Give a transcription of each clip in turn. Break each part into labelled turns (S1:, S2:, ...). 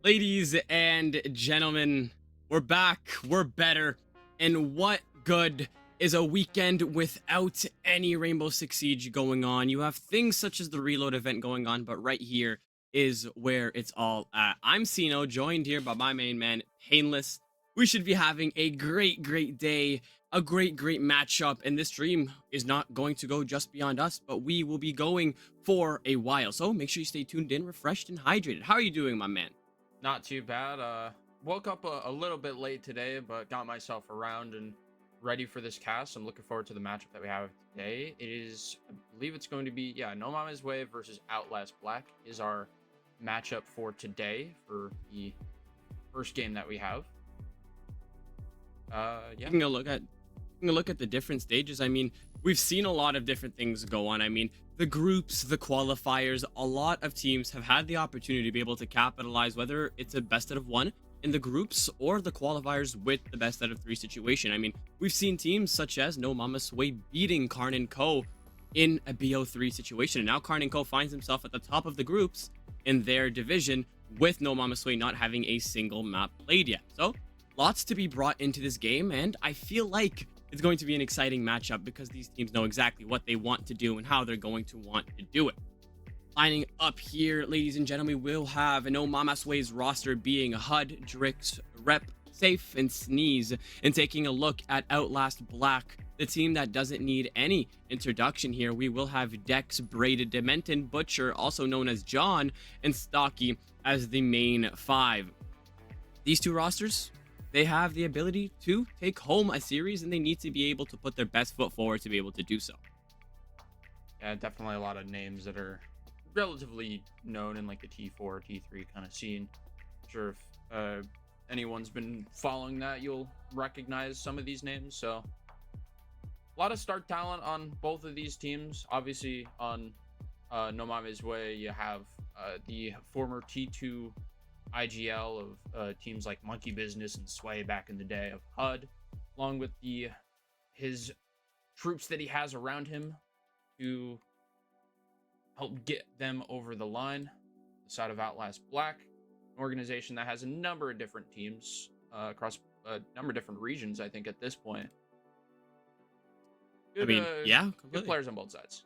S1: Ladies and gentlemen, we're back, we're better, and what good is a weekend without any Rainbow Six Siege going on? You have things such as the reload event going on, but right here is where it's all at. I'm Sino, joined here by my main man, Painless. We should be having a great day, a great matchup, and this stream is not going to go just beyond us, but we will be going for a while. So make sure you stay tuned in, refreshed, and hydrated. How are you doing, my man?
S2: Not too bad. Woke up a little bit late today, but got myself around and ready for this cast. I'm looking forward to the matchup that we have today. It is, I believe it's going to be, yeah, No Mama's Way versus OUTLAST Black is our matchup for today for the first game that we have. Yeah.
S1: Taking a look at the different stages. I mean, we've seen a lot of different things go on. I mean, the groups, the qualifiers, a lot of teams have had the opportunity to be able to capitalize, whether it's a best out of one in the groups or the qualifiers with the best out of three situation. I mean, we've seen teams such as No Mama Sway beating Karn and Co in a BO3 situation, and now Karn and Co finds himself at the top of the groups in their division with No Mama Sway not having a single map played yet. So lots to be brought into this game, and I feel like it's going to be an exciting matchup because these teams know exactly what they want to do and how they're going to want to do it. Lining up here, ladies and gentlemen, we'll have No Mama Sway's roster being HUD, Drix, Rep, Safe, and Sneeze. And taking a look at Outlast Black, the team that doesn't need any introduction here, we will have Dex, Braided, Dementon, Butcher, also known as John, and Stocky as the main five. These two rosters, they have the ability to take home a series, and they need to be able to put their best foot forward to be able to do so.
S2: Yeah, definitely a lot of names that are relatively known in like the T4, T3 kind of scene. I'm sure if anyone's been following that, you'll recognize some of these names. So a lot of start talent on both of these teams. Obviously on No Mama's Way, you have the former T2 IGL of teams like Monkey Business and Sway back in the day of HUD, along with his troops that he has around him to help get them over the line. The side of Outlast Black, an organization that has a number of different teams across a number of different regions, I think, at this point. Good,
S1: Yeah,
S2: good
S1: completely.
S2: players on both sides.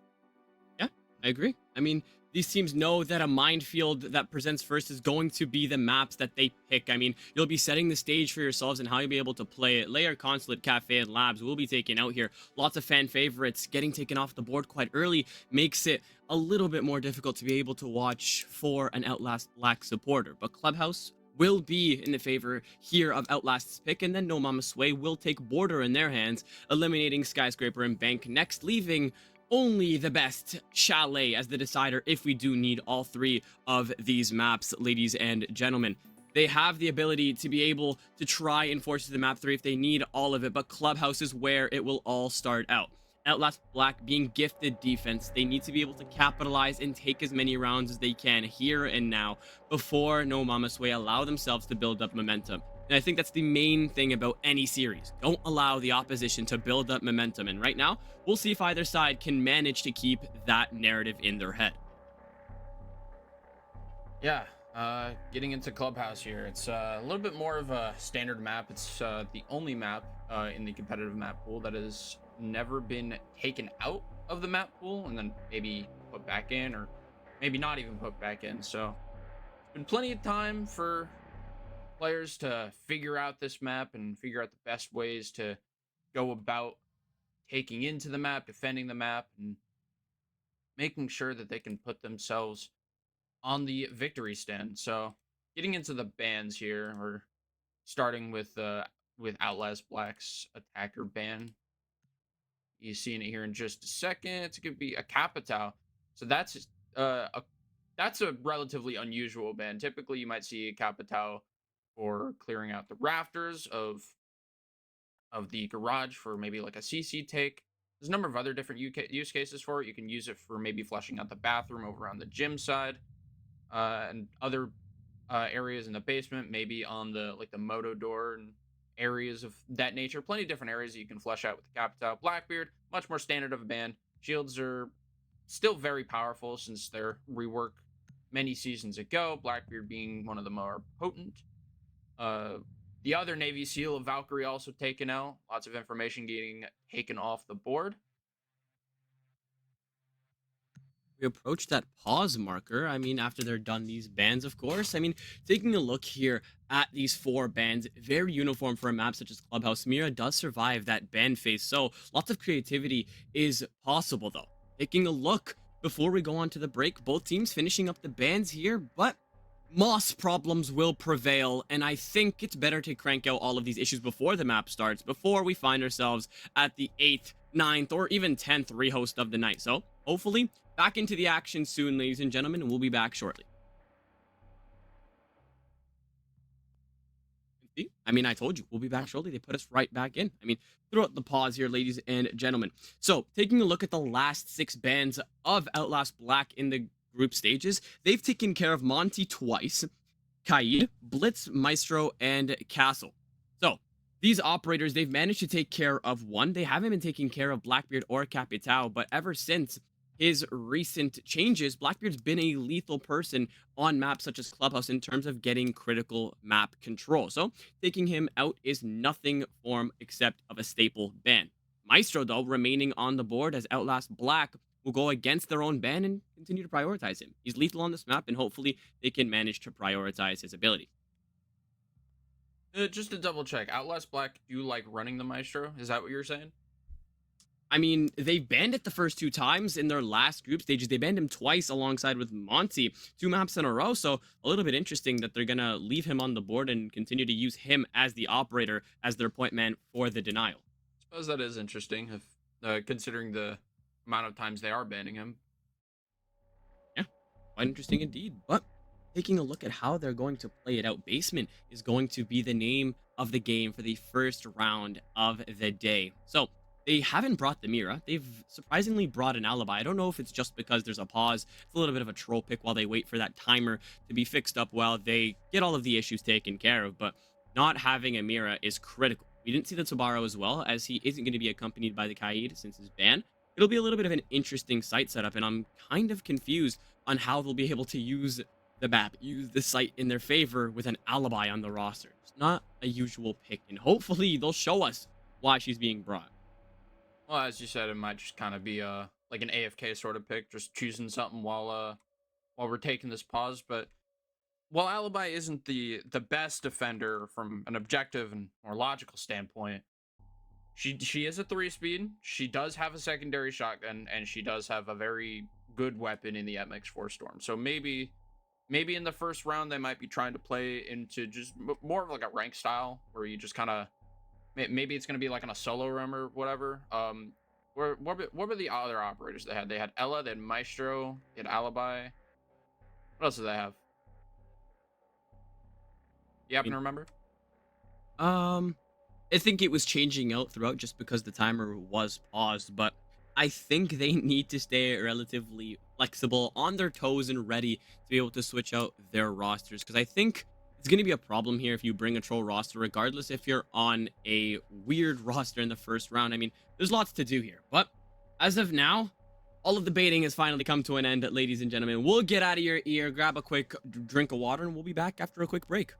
S1: Yeah, I agree. I mean, these teams know that a minefield that presents first is going to be the maps that they pick. I mean, you'll be setting the stage for yourselves and how you'll be able to play it. Layer, Consulate, Cafe, and Labs will be taken out here. Lots of fan favorites getting taken off the board quite early makes it a little bit more difficult to be able to watch for an Outlast Black supporter. But Clubhouse will be in the favor here of Outlast's pick, and then No Mama Sway will take Border in their hands, eliminating Skyscraper and Bank next, leaving only the best Chalet as the decider if we do need all three of these maps, ladies and gentlemen. They have the ability to be able to try and force the map 3 if they need all of it, but Clubhouse is where it will all start out. Outlast Black being gifted defense, they need to be able to capitalize and take as many rounds as they can here and now before No Mama Sway allow themselves to build up momentum. And I think that's the main thing about any series. Don't allow the opposition to build up momentum. And right now, we'll see if either side can manage to keep that narrative in their head.
S2: Yeah, getting into Clubhouse here, it's a little bit more of a standard map. It's the only map in the competitive map pool that has never been taken out of the map pool and then maybe put back in, or maybe not even put back in. So it's been plenty of time for players to figure out this map and figure out the best ways to go about taking into the map, defending the map, and making sure that they can put themselves on the victory stand. So getting into the bans here, we're starting with Outlast Black's attacker ban. You're seeing it here in just a second. It's gonna be a Capital. So that's a relatively unusual ban. Typically you might see a Capital for clearing out the rafters of the garage for maybe like a CC take. There's a number of other different use cases for it. You can use it for maybe flushing out the bathroom over on the gym side, and other areas in the basement, maybe on the like the moto door and areas of that nature. Plenty of different areas that you can flush out with the Capital. Blackbeard, much more standard of a ban. Shields are still very powerful since their rework many seasons ago, Blackbeard being one of the more potent. Uh, the other Navy SEAL of Valkyrie also taken out. Lots of information getting taken off the board.
S1: We approach that pause marker. I mean, after they're done these bans, of course. I mean, taking a look here at these 4 bans, very uniform for a map such as Clubhouse. Mira does survive that ban phase, so lots of creativity is possible, though. Taking a look before we go on to the break, both teams finishing up the bans here, but Moss problems will prevail, and I think it's better to crank out all of these issues before the map starts, before we find ourselves at the 8th, 9th, or even 10th rehost of the night. So, hopefully, back into the action soon, ladies and gentlemen, and we'll be back shortly. See? I mean, I told you, we'll be back shortly. They put us right back in. I mean, throughout the pause here, ladies and gentlemen. So, taking a look at the last 6 bans of Outlast Black in the group stages, they've taken care of Monty twice, Kaid, Blitz, Maestro, and Castle. So, these operators, they've managed to take care of one. They haven't been taking care of Blackbeard or Capitao, but ever since his recent changes, Blackbeard's been a lethal person on maps such as Clubhouse in terms of getting critical map control. So, taking him out is nothing form except of a staple ban. Maestro, though, remaining on the board as Outlast Black will go against their own ban and continue to prioritize him. He's lethal on this map, and hopefully they can manage to prioritize his ability.
S2: Just to double check, Outlast Black do like running the Maestro? Is that what you're saying?
S1: I mean, they banned it the first 2 times in their last group stages. They banned him twice alongside with Monty, 2 maps in a row. So a little bit interesting that they're going to leave him on the board and continue to use him as the operator, as their point man for the denial.
S2: I suppose that is interesting, if considering the amount of times they are banning him.
S1: Yeah, quite interesting indeed. But taking a look at how they're going to play it out, Basement is going to be the name of the game for the first round of the day. So they haven't brought the Mira. They've surprisingly brought an Alibi. I don't know if it's just because there's a pause. It's a little bit of a troll pick while they wait for that timer to be fixed up while they get all of the issues taken care of. But not having a Mira is critical. We didn't see the Tobaro as well, as he isn't going to be accompanied by the Kaid since his ban. It'll be a little bit of an interesting site setup, and I'm kind of confused on how they'll be able to use the map, use the site in their favor with an Alibi on the roster. It's not a usual pick, and hopefully they'll show us why she's being brought.
S2: Well, as you said, it might just kind of be like an AFK sort of pick, just choosing something while we're taking this pause. But while Alibi isn't the best defender from an objective and more logical standpoint, she is a 3-speed. She does have a secondary shotgun, and she does have a very good weapon in the MX4 Storm. So maybe in the first round they might be trying to play into just more of like a rank style where you just kind of maybe it's going to be like on a solo room or whatever. What were the other operators they had? They had Ella, they had Maestro, they had Alibi. What else did they have? You happen to remember?
S1: I think it was changing out throughout just because the timer was paused, but I think they need to stay relatively flexible, on their toes and ready to be able to switch out their rosters, because I think it's going to be a problem here if you bring a troll roster, regardless if you're on a weird roster in the first round. I mean, there's lots to do here, but as of now, all of the baiting has finally come to an end, ladies and gentlemen. We'll get out of your ear, grab a quick drink of water, and we'll be back after a quick break.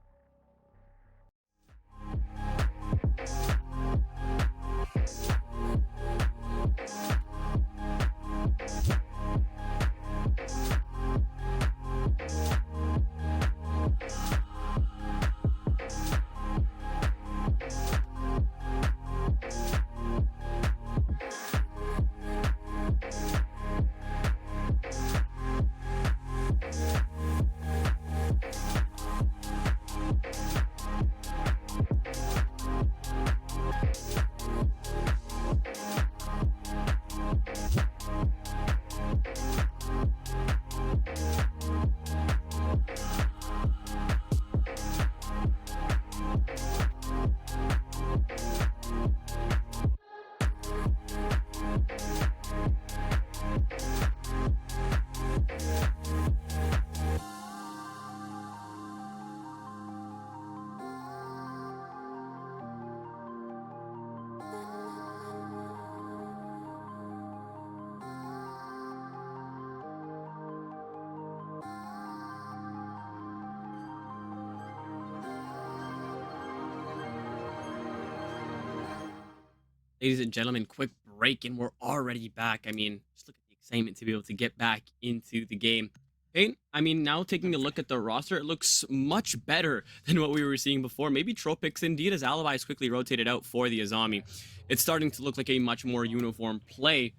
S1: Ladies and gentlemen, quick break, and we're already back. I mean, just look at the excitement to be able to get back into the game. Hey, I mean, now taking a look at the roster, it looks much better than what we were seeing before. Maybe Tropix indeed, as Alibis quickly rotated out for the Azami. It's starting to look like a much more uniform play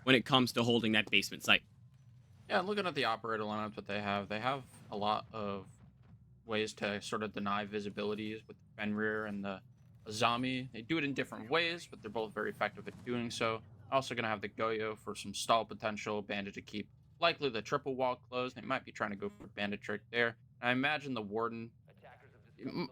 S1: when it comes to holding that basement site.
S2: Yeah, looking at the operator lineups that they have a lot of ways to sort of deny visibilities with the Fenrir and the Azami. They do it in different ways, but they're both very effective at doing so. Also going to have the Goyo for some stall potential, Bandit to keep likely the triple wall closed. They might be trying to go for Bandit trick there. I imagine the Warden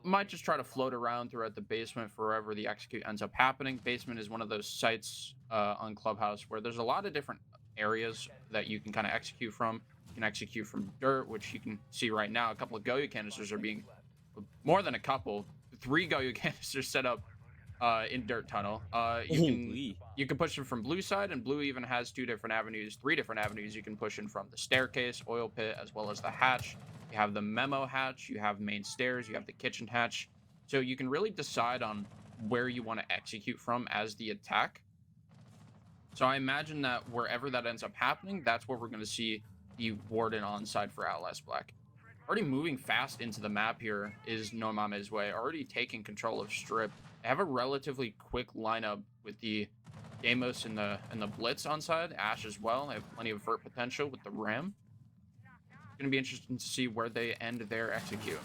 S2: might just try to float around throughout the basement for wherever the execute ends up happening. Basement is one of those sites on Clubhouse where there's a lot of different areas that you can kind of execute from. You can execute from dirt, which you can see right now. A couple of Goyo canisters are being, more than a couple, 3 Goyo canisters set up in dirt tunnel.
S1: Holy.
S2: You can push them from blue side, and blue even has 2 different avenues, 3 different avenues you can push in from: the staircase, oil pit, as well as the hatch. You have the memo hatch, you have main stairs, you have the kitchen hatch. So you can really decide on where you want to execute from as the attack. So I imagine that wherever that ends up happening, that's where we're going to see the Warden on side for Outlast Black. Already moving fast into the map here is No MAMES WEY, already taking control of Strip. They have a relatively quick lineup with the Gamos and the Blitz on side, Ash as well. They have plenty of vert potential with the Ram. It's going to be interesting to see where they end their execute.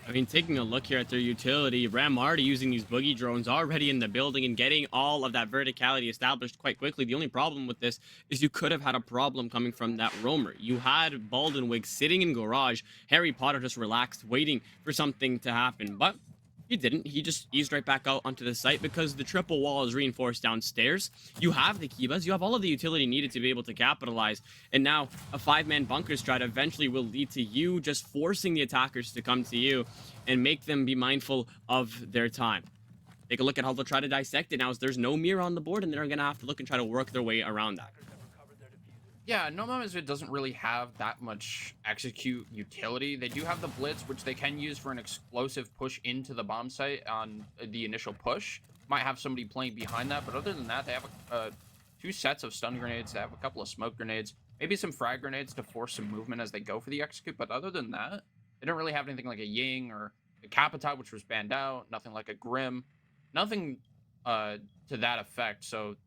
S1: I mean, taking a look here at their utility, Ram already using these boogie drones already in the building and getting all of that verticality established quite quickly. The only problem with this is you could have had a problem coming from that roamer. You had Baldenwig sitting in garage, Harry Potter just relaxed, waiting for something to happen. But he didn't. He just eased right back out onto the site because the triple wall is reinforced downstairs. You have the Kibas. You have all of the utility needed to be able to capitalize. And now a 5-man bunker strat eventually will lead to you just forcing the attackers to come to you and make them be mindful of their time. Take a look at how they'll try to dissect it now, as there's no mirror on the board, and they're going to have to look and try to work their way around that.
S2: Yeah, No MAMES doesn't really have that much execute utility. They do have the Blitz, which they can use for an explosive push into the bomb site on the initial push. Might have somebody playing behind that, but other than that, they have 2 sets of stun grenades. They have a couple of smoke grenades, maybe some frag grenades to force some movement as they go for the execute. But other than that, they don't really have anything like a Ying or a Capitai, which was banned out. Nothing like a Grim. Nothing to that effect. So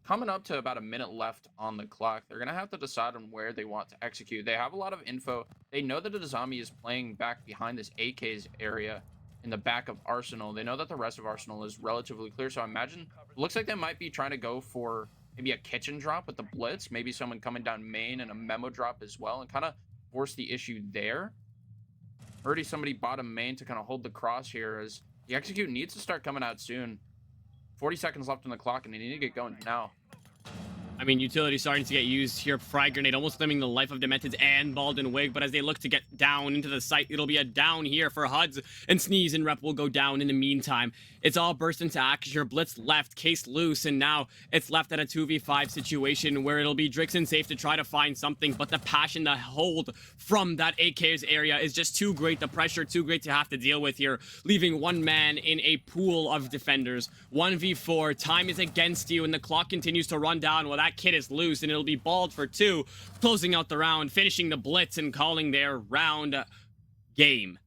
S2: coming up to about a minute left on the clock, they're going to have to decide on where they want to execute. They have a lot of info. They know that Azami is playing back behind this AK's area in the back of Arsenal. They know that the rest of Arsenal is relatively clear. So I imagine it looks like they might be trying to go for maybe a kitchen drop with the Blitz, maybe someone coming down main and a memo drop as well, and kind of force the issue there. Already somebody bottom main to kind of hold the cross here, as the execute needs to start coming out soon. 40 seconds left on the clock, and they need to get going now.
S1: I mean, utility starting to get used here. Frag grenade almost limiting the life of Dementids and Baldenwig, but as they look to get down into the site, it'll be a down here for Huds, and Sneeze and Rep will go down in the meantime. It's all burst into action here. Blitz left, Case loose, and now it's left at a 2v5 situation where it'll be Drixon safe to try to find something, but the passion, the hold from that AK's area is just too great. The pressure too great to have to deal with here, leaving one man in a pool of defenders. 1v4, time is against you, and the clock continues to run down. Well, that kid is loose, and it'll be balled for 2, closing out the round, finishing the Blitz, and calling their round game.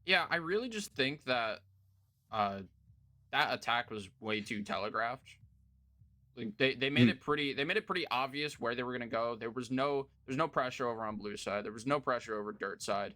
S2: Yeah, I really just think that that attack was way too telegraphed. Like they made it pretty obvious where they were gonna go. There's no pressure over on blue side. There was no pressure over dirt side.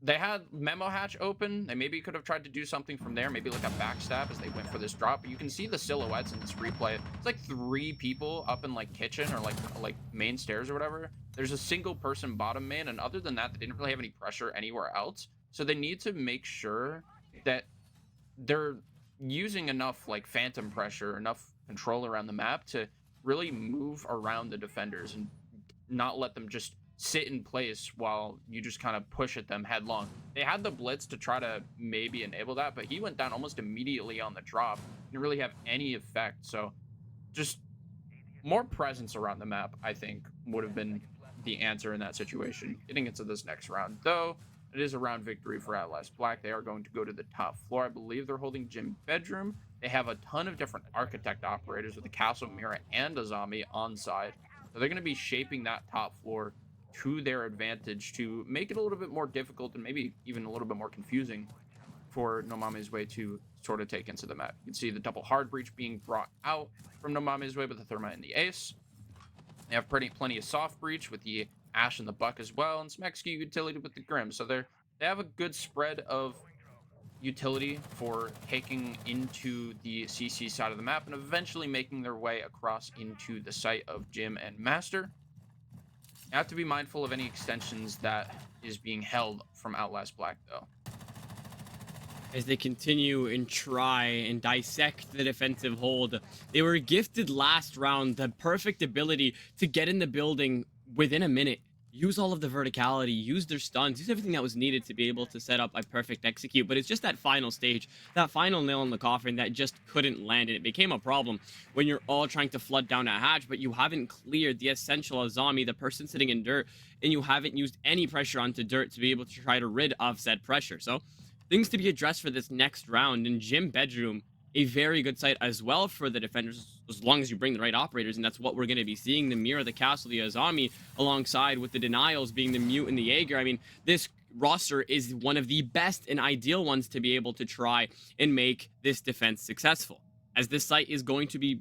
S2: They had memo hatch open. They maybe could have tried to do something from there, maybe like a backstab as they went for this drop. But you can see the silhouettes in this replay. It's like 3 people up in like kitchen or like main stairs or whatever. There's a single person bottom main, and other than that, they didn't really have any pressure anywhere else. So they need to make sure that they're using enough like phantom pressure, enough control around the map to really move around the defenders and not let them just sit in place while you just kind of push at them headlong. They had the Blitz to try to maybe enable that, but he went down almost immediately on the drop. Didn't really have any effect. So just more presence around the map, I think, would have been the answer in that situation. Getting into this next round, though, It is a round victory for OUTLAST Black. They are going to go to the top floor. I believe they're holding gym bedroom. They have a ton of different architect operators with a castle, Mira, and a zombie on side. So they're going to be shaping that top floor to their advantage to make it a little bit more difficult and maybe even a little bit more confusing for No Mame's Way to sort of take into the map. You can see the double hard breach being brought out from No Mame's Way with the Thermite and the Ace. They have plenty of soft breach with the Ash and the Buck as well, and some execute utility with the Grim. So they have a good spread of utility for taking into the CC side of the map and eventually making their way across into the site of Gym and Master. You have to be mindful of any extensions that is being held from OUTLAST Black, though.
S1: As they continue and try and dissect the defensive hold, they were gifted last round the perfect ability to get in the building within a minute, use all of the verticality, use their stuns, use everything that was needed to be able to set up a perfect execute. But it's just that final stage, that final nail in the coffin that just couldn't land, and it became a problem when you're all trying to flood down a hatch, but you haven't cleared the essential Azami, the person sitting in dirt, and you haven't used any pressure onto dirt to be able to try to rid of said pressure. So things to be addressed for this next round. In Gym Bedroom, a very good site as well for the defenders, as long as you bring the right operators, and that's what we're going to be seeing. The Mirror, the Castle, the Azami, alongside with the Denials being the Mute and the Jaeger. I mean, this roster is one of the best and ideal ones to be able to try and make this defense successful. As this site is going to be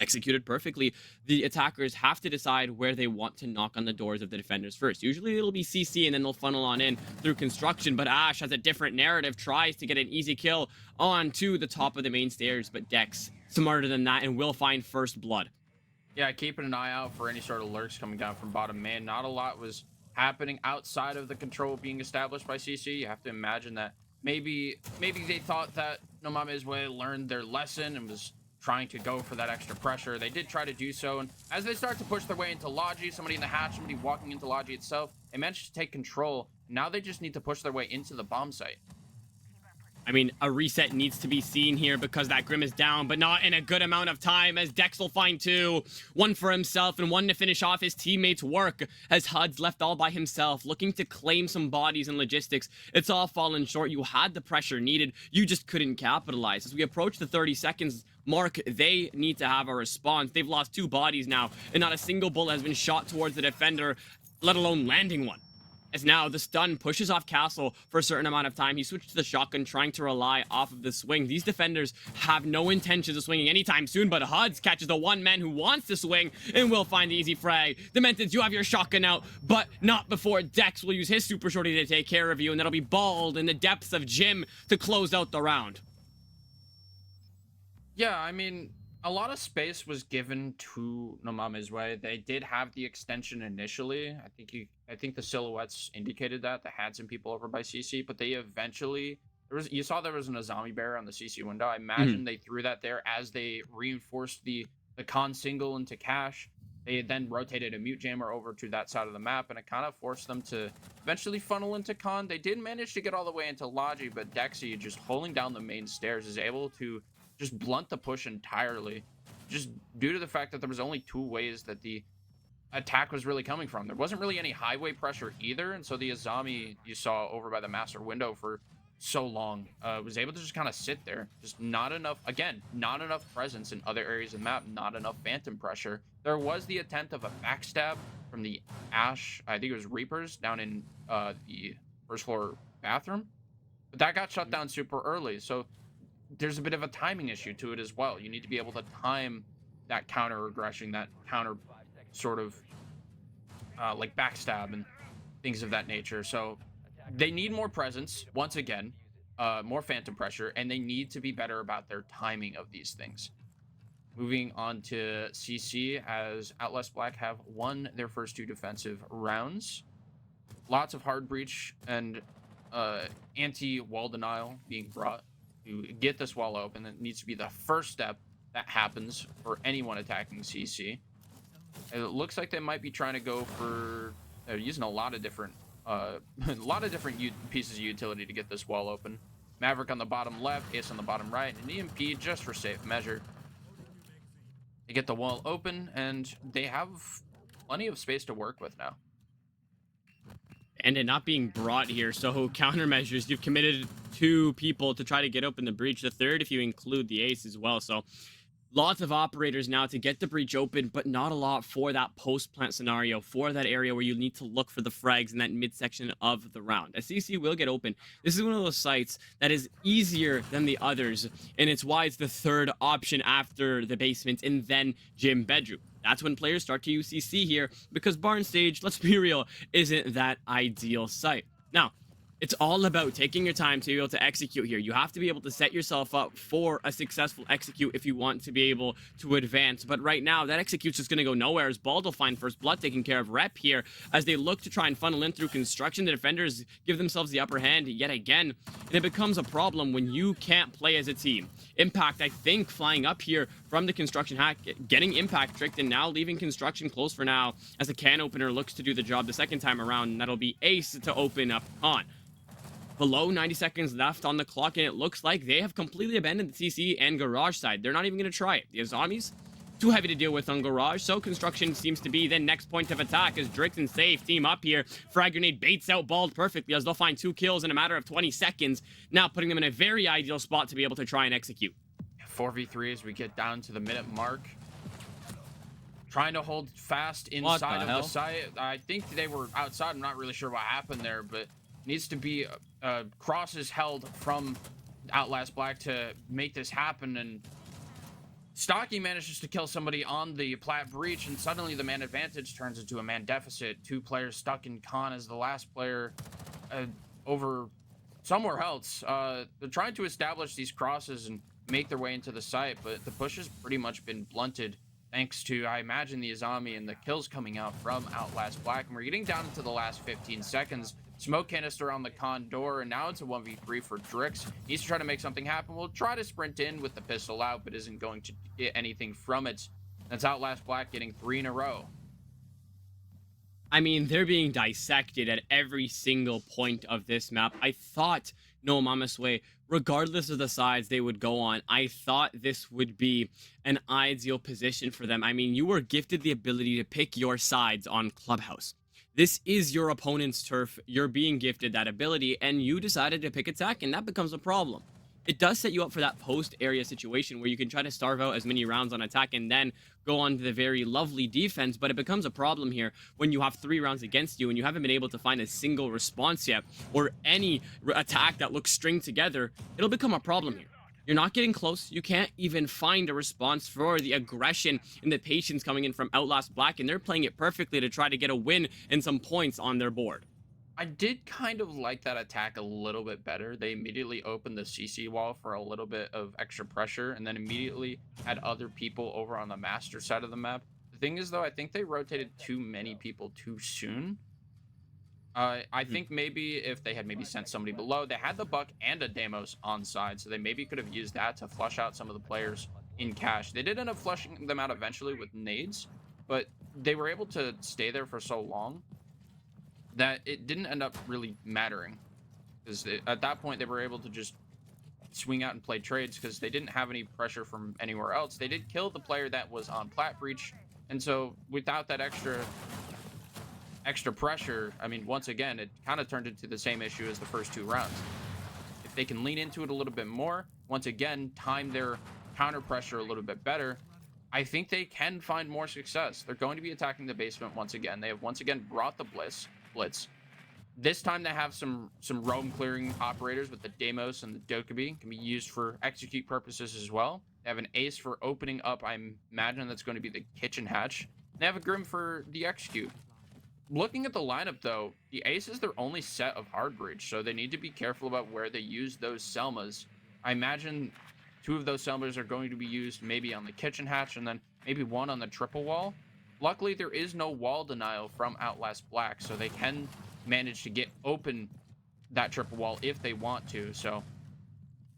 S1: executed perfectly, the attackers have to decide where they want to knock on the doors of the defenders first. Usually it'll be CC and then they'll funnel on in through construction, but Ash has a different narrative, tries to get an easy kill onto the top of the main stairs, but Dex smarter than that and will find first blood.
S2: Yeah, keeping an eye out for any sort of lurks coming down from bottom main. Not a lot was happening outside of the control being established by CC. You have to imagine that maybe they thought that No Mame's Way learned their lesson and was trying to go for that extra pressure. They did try to do so, and as they start to push their way into Logi, somebody in the hatch, somebody walking into Logi itself, they managed to take control. Now they just need to push their way into the bomb site.
S1: I mean, a reset needs to be seen here because that Grim is down, but not in a good amount of time, as Dex will find two. One for himself and one to finish off his teammates' work, as HUD's left all by himself, looking to claim some bodies and logistics. It's all fallen short. You had the pressure needed. You just couldn't capitalize. As we approach the 30 seconds mark, they need to have a response. They've lost two bodies now, and not a single bullet has been shot towards the defender, let alone landing one. As now the stun pushes off Castle for a certain amount of time. He switched to the shotgun, trying to rely off of the swing. These defenders have no intentions of swinging anytime soon, but HUDs catches the one man who wants to swing and will find the easy frag. Dementeds, you have your shotgun out, but not before Dex will use his super shorty to take care of you, and that'll be Bald in the depths of Gym to close out the round.
S2: Yeah, I mean, a lot of space was given to No Mame's Way. They did have the extension initially. I think the silhouettes indicated that they had some people over by CC, but they eventually you saw there was an Azami bear on the CC window. I imagine they threw that there as they reinforced the con single into cash. They then rotated a mute jammer over to that side of the map, and it kind of forced them to eventually funnel into con. They did manage to get all the way into Logi, but Dexy, just holding down the main stairs, is able to just blunt the push entirely, just due to the fact that there was only two ways that the attack was really coming from. There wasn't really any highway pressure either, and so the Azami you saw over by the master window for so long was able to just kind of sit there. Just not enough, again, not enough presence in other areas of the map, not enough phantom pressure. There was the attempt of a backstab from the Ash, I think it was Reapers, down in the first floor bathroom, but that got shut down super early. So there's a bit of a timing issue to it as well. You need to be able to time that counter aggression, that counter sort of like backstab and things of that nature. So they need more presence, once again, more phantom pressure, and they need to be better about their timing of these things. Moving on to CC, as OUTLAST Black have won their first two defensive rounds. Lots of hard breach and anti-wall denial being brought to get this wall open. It needs to be the first step that happens for anyone attacking CC. It looks like they might be trying to go for using a lot of different pieces of utility to get this wall open. Maverick on the bottom left, Ace on the bottom right, and EMP just for safe measure. They get the wall open, and they have plenty of space to work with now.
S1: and it not being brought here. So countermeasures, you've committed 2 people to try to get open the breach, the third if you include the ace as well. So lots of operators now to get the breach open, but not a lot for that post-plant scenario, for that area where you need to look for the frags in that midsection of the round. A CC will get open. This is one of those sites that is easier than the others, and it's why it's the third option after the basement and then gym bedroom. That's when players start to use CC here, because barn stage, let's be real, isn't that ideal site. Now, it's all about taking your time to be able to execute here. You have to be able to set yourself up for a successful execute if you want to be able to advance. But right now, that execute's just going to go nowhere as Bald will find first blood taking care of Rep here as they look to try and funnel in through construction. The defenders give themselves the upper hand yet again, and it becomes a problem when you can't play as a team. Impact, I think, flying up here from the construction hack, getting Impact tricked, and now leaving construction close for now as the can opener looks to do the job the second time around, and that'll be Ace to open up on. Below 90 seconds left on the clock, and it looks like they have completely abandoned the CC and Garage side. They're not even going to try it. The Azamis, too heavy to deal with on Garage, so construction seems to be the next point of attack as Drix and Safe team up here. Frag Grenade baits out Bald perfectly as they'll find 2 kills in a matter of 20 seconds, now putting them in a very ideal spot to be able to try and execute.
S2: 4v3 as we get down to the minute mark. Trying to hold fast inside of the site. I think they were outside. I'm not really sure what happened there, but needs to be crosses held from Outlast Black to make this happen. And Stocky manages to kill somebody on the plat breach, and suddenly the man advantage turns into a man deficit. 2 players stuck in con as the last player over somewhere else. They're trying to establish these crosses and make their way into the site, but the push has pretty much been blunted thanks to, I imagine, the Azami and the kills coming out from Outlast Black. And we're getting down into the last 15 seconds. Smoke canister on the con door, and now it's a 1v3 for Drix. Needs to try to make something happen. We'll try to sprint in with the pistol out, but isn't going to get anything from it. That's Outlast Black getting 3 in a row.
S1: I mean, they're being dissected at every single point of this map. I thought No MAMES WEY, regardless of the sides they would go on, I thought this would be an ideal position for them. I mean, you were gifted the ability to pick your sides on Clubhouse. This is your opponent's turf. You're being gifted that ability, and you decided to pick attack, and that becomes a problem. It does set you up for that post-area situation where you can try to starve out as many rounds on attack and then go on to the very lovely defense, but it becomes a problem here when you have 3 rounds against you and you haven't been able to find a single response yet or any attack that looks stringed together. It'll become a problem here. You're not getting close. You can't even find a response for the aggression and the patience coming in from Outlast Black, and they're playing it perfectly to try to get a win and some points on their board.
S2: I did kind of like that attack a little bit better. They immediately opened the CC wall for a little bit of extra pressure, and then immediately had other people over on the master side of the map. The thing is, though, I think they rotated too many people too soon. I think maybe if they had maybe sent somebody below, they had the Buck and a Deimos on side, so they maybe could have used that to flush out some of the players in cash. They did end up flushing them out eventually with nades, but they were able to stay there for so long that it didn't end up really mattering, because at that point they were able to just swing out and play trades because they didn't have any pressure from anywhere else. They did kill the player that was on plat breach, and so without that extra pressure, I mean, once again, it kind of turned into the same issue as the first 2 rounds. If they can lean into it a little bit more, once again, time their counter pressure a little bit better, I think they can find more success. They're going to be attacking the basement once again. They have once again brought the blitz. This time they have some roam clearing operators with the Deimos and the Dokkaebi. Can be used for execute purposes as well. They have an ace for opening up. I imagine that's going to be the kitchen hatch. They have a Grim for the execute. Looking at the lineup, though, the ace is their only set of hard breach, so they need to be careful about where they use those Selmas. I imagine 2 of those Selmas are going to be used maybe on the kitchen hatch, and then maybe 1 on the triple wall. Luckily, there is no wall denial from Outlast Black, so they can manage to get open that triple wall if they want to. So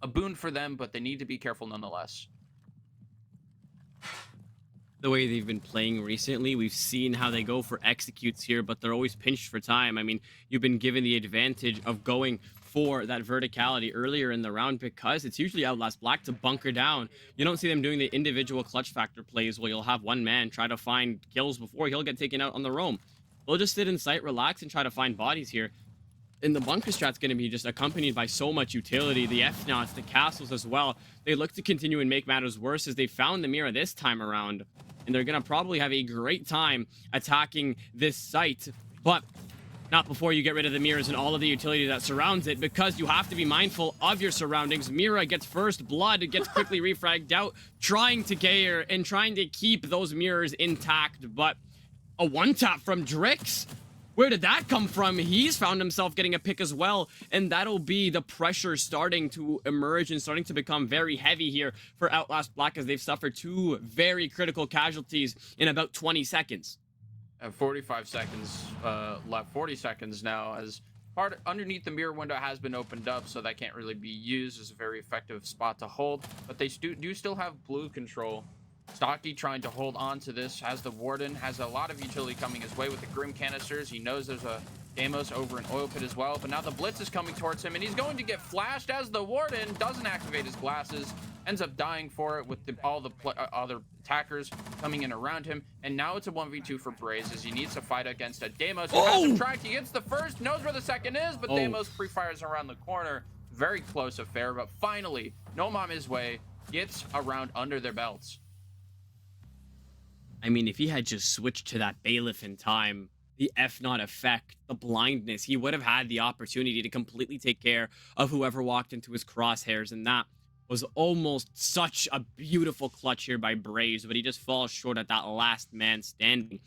S2: a boon for them, but they need to be careful nonetheless.
S1: The way they've been playing recently, we've seen how they go for executes here, but they're always pinched for time. I mean, you've been given the advantage of going for that verticality earlier in the round because it's usually Outlast Black to bunker down. You don't see them doing the individual clutch factor plays where you'll have one man try to find kills before he'll get taken out on the roam. they'll just sit in sight, relax, and try to find bodies here. And the bunker strat's going to be just accompanied by so much utility. The F-Knots, the castles as well. They look to continue and make matters worse as they found the Mira this time around. And they're going to probably have a great time attacking this site. But not before you get rid of the mirrors and all of the utility that surrounds it, because you have to be mindful of your surroundings. Mira gets first blood, gets quickly refragged out, trying to gear and trying to keep those mirrors intact. But a one-tap from Drix. Where did that come from? He's found himself getting a pick as well, and that'll be the pressure starting to emerge and starting to become very heavy here for Outlast Black, as they've suffered 2 very critical casualties in about 20 seconds.
S2: 45 seconds left, 40 seconds now, as part underneath the mirror window has been opened up, so that can't really be used as a very effective spot to hold, but they do still have blue control. Stocky trying to hold on to this, as the Warden has a lot of utility coming his way with the Grim canisters. He knows there's a Deimos over an oil pit as well, but now the Blitz is coming towards him, and he's going to get flashed as the Warden doesn't activate his glasses, ends up dying for it with all the other attackers coming in around him. And now it's a 1v2 for Braze, as he needs to fight against a Deimos who has him tracked. He gets the first, knows where the second is, but Deimos pre-fires around the corner. Very close affair, but finally, no MAMES WEY gets around under their belts.
S1: I mean, if he had just switched to that Bailiff in time, the F-Naught effect, the blindness, he would have had the opportunity to completely take care of whoever walked into his crosshairs, and that was almost such a beautiful clutch here by Braze, but he just falls short at that last man standing.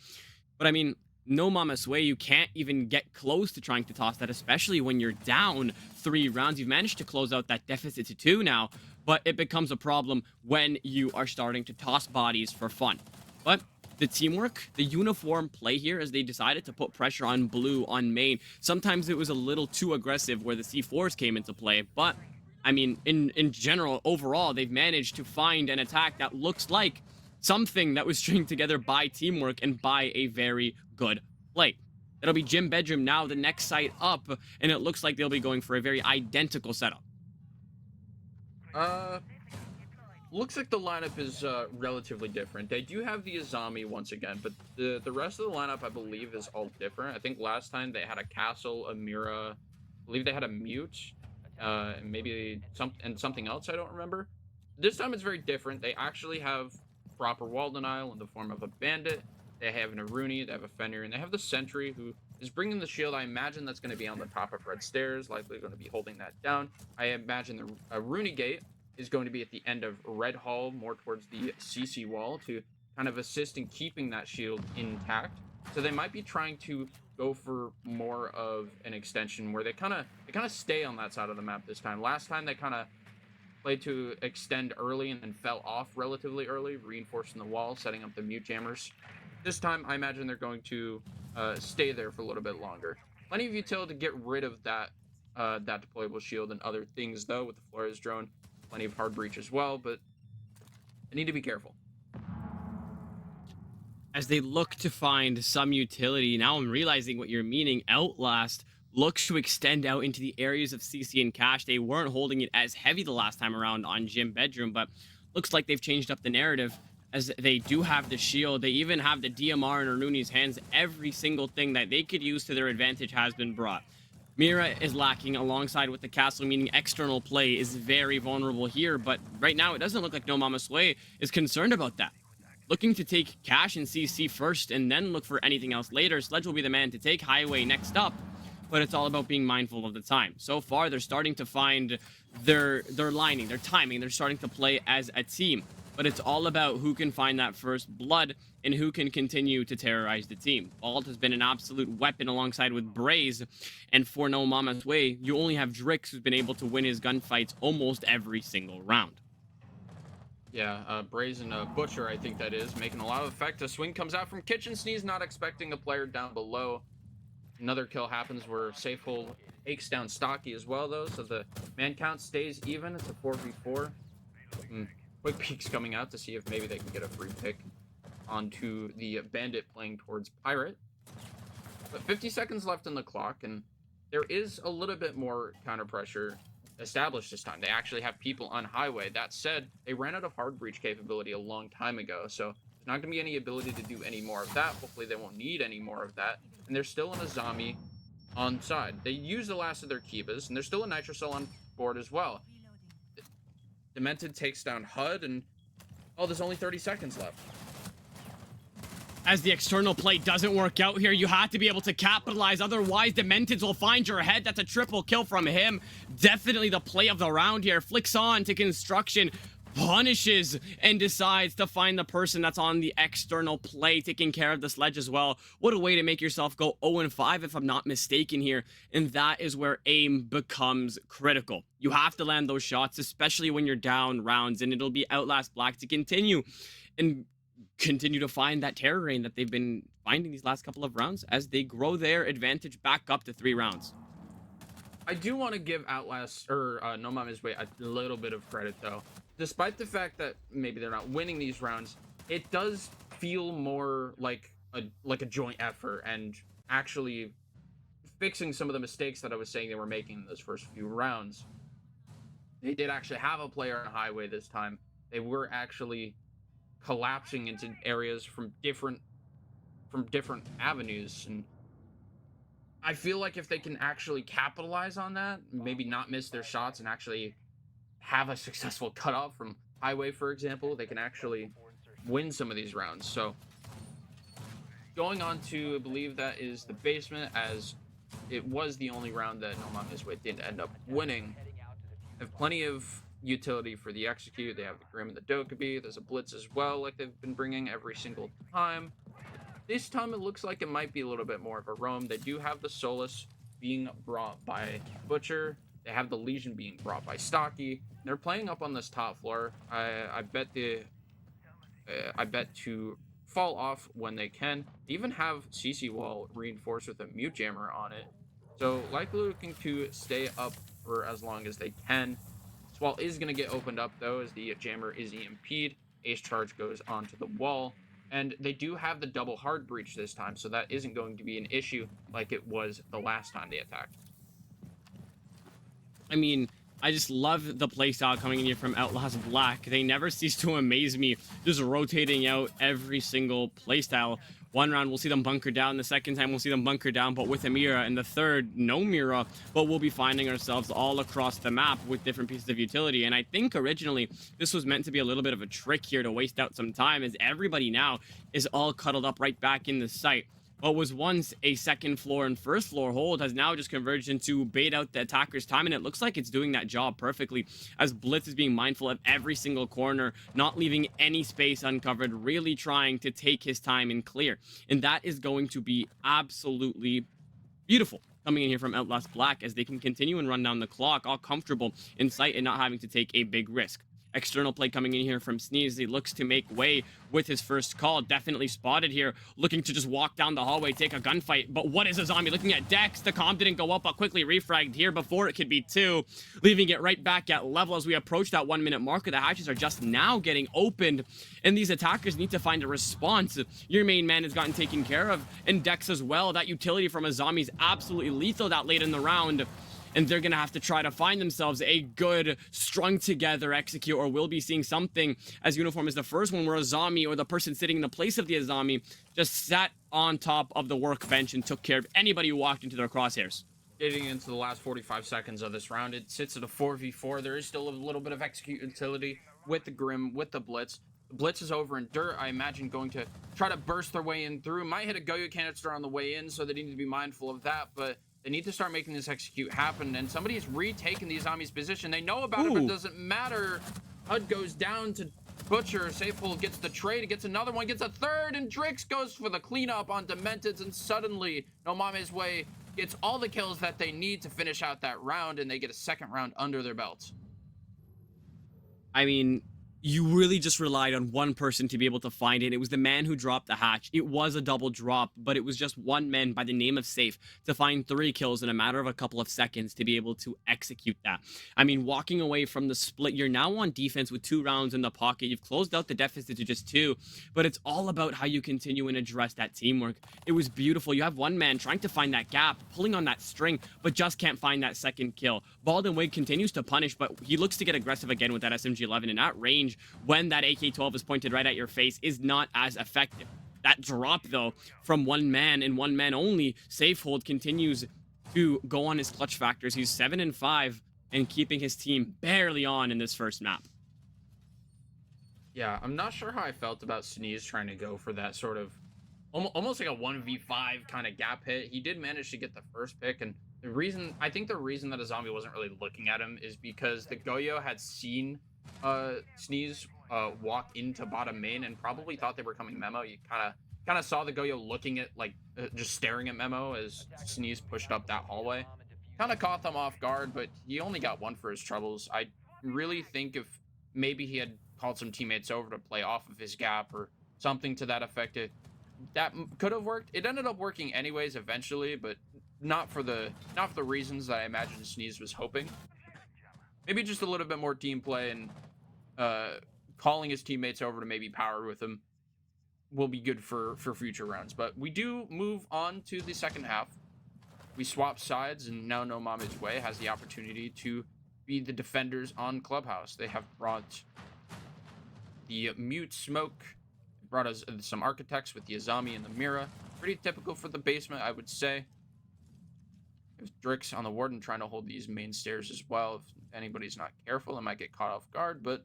S1: But I mean, no MAMES WEY, you can't even get close to trying to toss that, especially when you're down 3 rounds. You've managed to close out that deficit to 2 now, but it becomes a problem when you are starting to toss bodies for fun. But the teamwork, the uniform play here, as they decided to put pressure on blue on main. Sometimes it was a little too aggressive where the C4s came into play, but I mean, in general, overall, they've managed to find an attack that looks like something that was stringed together by teamwork and by a very good play. It'll be Gym Bedroom now, the next site up, and it looks like they'll be going for a very identical setup.
S2: Looks like the lineup is relatively different. They do have the Azami once again, but the rest of the lineup, I believe, is all different. I think last time they had a Castle, a Mira, I believe they had a Mute, maybe something else I don't remember. This time it's very different. They actually have proper wall denial in the form of a Bandit. They have an Aruni, they have a Fenrir, and they have the Sentry, who is bringing the shield. I imagine that's going to be on the top of red stairs, likely going to be holding that down. I imagine the Aruni Gate is going to be at the end of Red Hall, more towards the CC wall, to kind of assist in keeping that shield intact. So they might be trying to go for more of an extension where they kind of stay on that side of the map this time. Last time they kind of played to extend early and then fell off relatively early, reinforcing the wall, setting up the mute jammers. This time I imagine they're going to stay there for a little bit longer. Plenty of utility to get rid of that that deployable shield and other things though with the Flores drone. Plenty of hard breach as well, but I need to be careful.
S1: As they look to find some utility, now I'm realizing what you're meaning. Outlast looks to extend out into the areas of CC and Cache. They weren't holding it as heavy the last time around on Gym Bedroom, but looks like they've changed up the narrative, as they do have the shield. They even have the DMR in Aruni's hands. Every single thing that they could use to their advantage has been brought. Mira is lacking alongside with the castle, meaning external play is very vulnerable here, but right now it doesn't look like no MAMES WEY is concerned about that. Looking to take Cache and CC first and then look for anything else later. Sledge will be the man to take Highway next up, but it's all about being mindful of the time. So far, they're starting to find their lining, their timing. They're starting to play as a team, but it's all about who can find that first blood and who can continue to terrorize the team. Vault has been an absolute weapon alongside with Braze, and for no MAMES WEY, you only have Drix, who's been able to win his gunfights almost every single round.
S2: Yeah, Braze and Butcher, I think that is, making a lot of effect. A swing comes out from Kitchen Sneeze, not expecting a player down below. Another kill happens where Safehold takes down Stocky as well, though, so the man count stays even. It's a 4v4. Quick peeks coming out to see if maybe they can get a free pick onto the Bandit playing towards Pirate. But 50 seconds left on the clock, and there is a little bit more counter pressure established this time. They actually have people on Highway. That said, they ran out of hard breach capability a long time ago, so Not going to be any ability to do any more of that. Hopefully they won't need any more of that. And they're still in a zombie on side. They use the last of their Kivas, and there's still a Nitrocell on board as well. Demented takes down HUD, and oh, there's only 30 seconds left.
S1: As the external play doesn't work out here, you have to be able to capitalize. Otherwise, Dementeds will find your head. That's a triple kill from him. Definitely the play of the round here. Flicks on to Construction, punishes, and decides to find the person that's on the external play, taking care of the sledge as well. What a way to make yourself go 0-5, if I'm not mistaken here. And that is where aim becomes critical. You have to land those shots, especially when you're down rounds, and it'll be Outlast Black to continue to find that terror rain that they've been finding these last couple of rounds as they grow their advantage back up to 3 rounds.
S2: I do want to give Outlast, or No MAMES WEY, a little bit of credit, though. Despite the fact that maybe they're not winning these rounds, it does feel more like a joint effort and actually fixing some of the mistakes that I was saying they were making in those first few rounds. They did actually have a player on highway this time. They were actually collapsing into areas from different avenues, and I feel like if they can actually capitalize on that, maybe not miss their shots and actually have a successful cutoff from highway, for example, they can actually win some of these rounds. So going on to, I believe that is the basement, as it was the only round that No MAMES WEY did end up winning. Have plenty of utility for the execute. They have the Grim and the Dokkaebi. There's a Blitz as well, like they've been bringing every single time. This time it looks like it might be a little bit more of a roam. They do have the Solus being brought by Butcher. They have the Legion being brought by Stocky. They're playing up on this top floor. I bet to fall off when they can. They even have CC Wall reinforced with a Mute Jammer on it. So likely looking to stay up for as long as they can. This wall is going to get opened up, though, as the Jammer is EMP'd. Ace Charge goes onto the wall. And they do have the double hard breach this time, so that isn't going to be an issue like it was the last time they attacked.
S1: I mean, I just love the playstyle coming in here from Outlast Black. They never cease to amaze me, just rotating out every single playstyle. One round, we'll see them bunker down. The second time, we'll see them bunker down, but with a Mira. And the third, no Mira. But we'll be finding ourselves all across the map with different pieces of utility. And I think originally, this was meant to be a little bit of a trick here to waste out some time, as everybody now is all cuddled up right back in the site. What was once a second floor and first floor hold has now just converged into bait out the attacker's time, and it looks like it's doing that job perfectly, as Blitz is being mindful of every single corner, not leaving any space uncovered, really trying to take his time and clear. And that is going to be absolutely beautiful coming in here from Outlast Black, as they can continue and run down the clock, all comfortable in sight and not having to take a big risk. External play coming in here from Sneeze. He looks to make way with his first call. Definitely spotted here, looking to just walk down the hallway, take a gunfight. But what is a zombie looking at Dex? The comm didn't go up, but quickly refragged here before it could be 2, leaving it right back at level as we approach that 1-minute marker. The hatches are just now getting opened, and these attackers need to find a response. Your main man has gotten taken care of, and Dex as well. That utility from a zombie is absolutely lethal that late in the round. And they're going to have to try to find themselves a good, strung-together execute, or we'll be seeing something as uniform as the first one, where a zombie, or the person sitting in the place of the zombie, just sat on top of the workbench and took care of anybody who walked into their crosshairs.
S2: Getting into the last 45 seconds of this round, it sits at a 4v4. There is still a little bit of execute utility with the Grim, with the Blitz. The Blitz is over in dirt. I imagine going to try to burst their way in through. Might hit a Goyo canister on the way in, so they need to be mindful of that, but they need to start making this execute happen, and somebody is retaking these zombies' position. They know about it, but it doesn't matter. HUD goes down to Butcher. Safehold gets the trade. It gets another one, gets a third, and Drix goes for the cleanup on Dementeds, and suddenly No MAMES WEY gets all the kills that they need to finish out that round, and they get a second round under their belts.
S1: I mean, you really just relied on one person to be able to find it. It was the man who dropped the hatch. It was a double drop, but it was just one man by the name of Safe to find 3 kills in a matter of a couple of seconds to be able to execute that. I mean, walking away from the split, you're now on defense with 2 rounds in the pocket. You've closed out the deficit to just 2, but it's all about how you continue and address that teamwork. It was beautiful. You have one man trying to find that gap, pulling on that string, but just can't find that second kill. Bald and Wig continues to punish, but he looks to get aggressive again with that SMG-11, and at range, range when that AK-12 is pointed right at your face is not as effective. That drop, though, from one man and one man only, Safehold continues to go on his clutch factors. He's 7-5 and keeping his team barely on in this first map.
S2: Yeah, I'm not sure how I felt about Sneeze trying to go for that sort of almost like a 1v5 kind of gap hit. He did manage to get the first pick, and I think the reason that a zombie wasn't really looking at him is because the Goyo had seen Sneeze walk into bottom main and probably thought they were coming Memo. You kind of saw the Goyo looking at just staring at Memo as Sneeze pushed up that hallway. Kind of caught them off guard, but he only got one for his troubles. I really think if maybe he had called some teammates over to play off of his gap or something to that effect, that could have worked. It ended up working anyways eventually, but not for the reasons that I imagine Sneeze was hoping. Maybe just a little bit more team play and calling his teammates over to maybe power with him will be good for future rounds. But we do move on to the second half. We swap sides, and now No MAMES WEY has the opportunity to be the defenders on Clubhouse. They have brought the Mute Smoke, brought us some Architects with the Azami and the Mira. Pretty typical for the basement, I would say. There's Drix on the Warden trying to hold these main stairs as well. If anybody's not careful, it might get caught off guard, but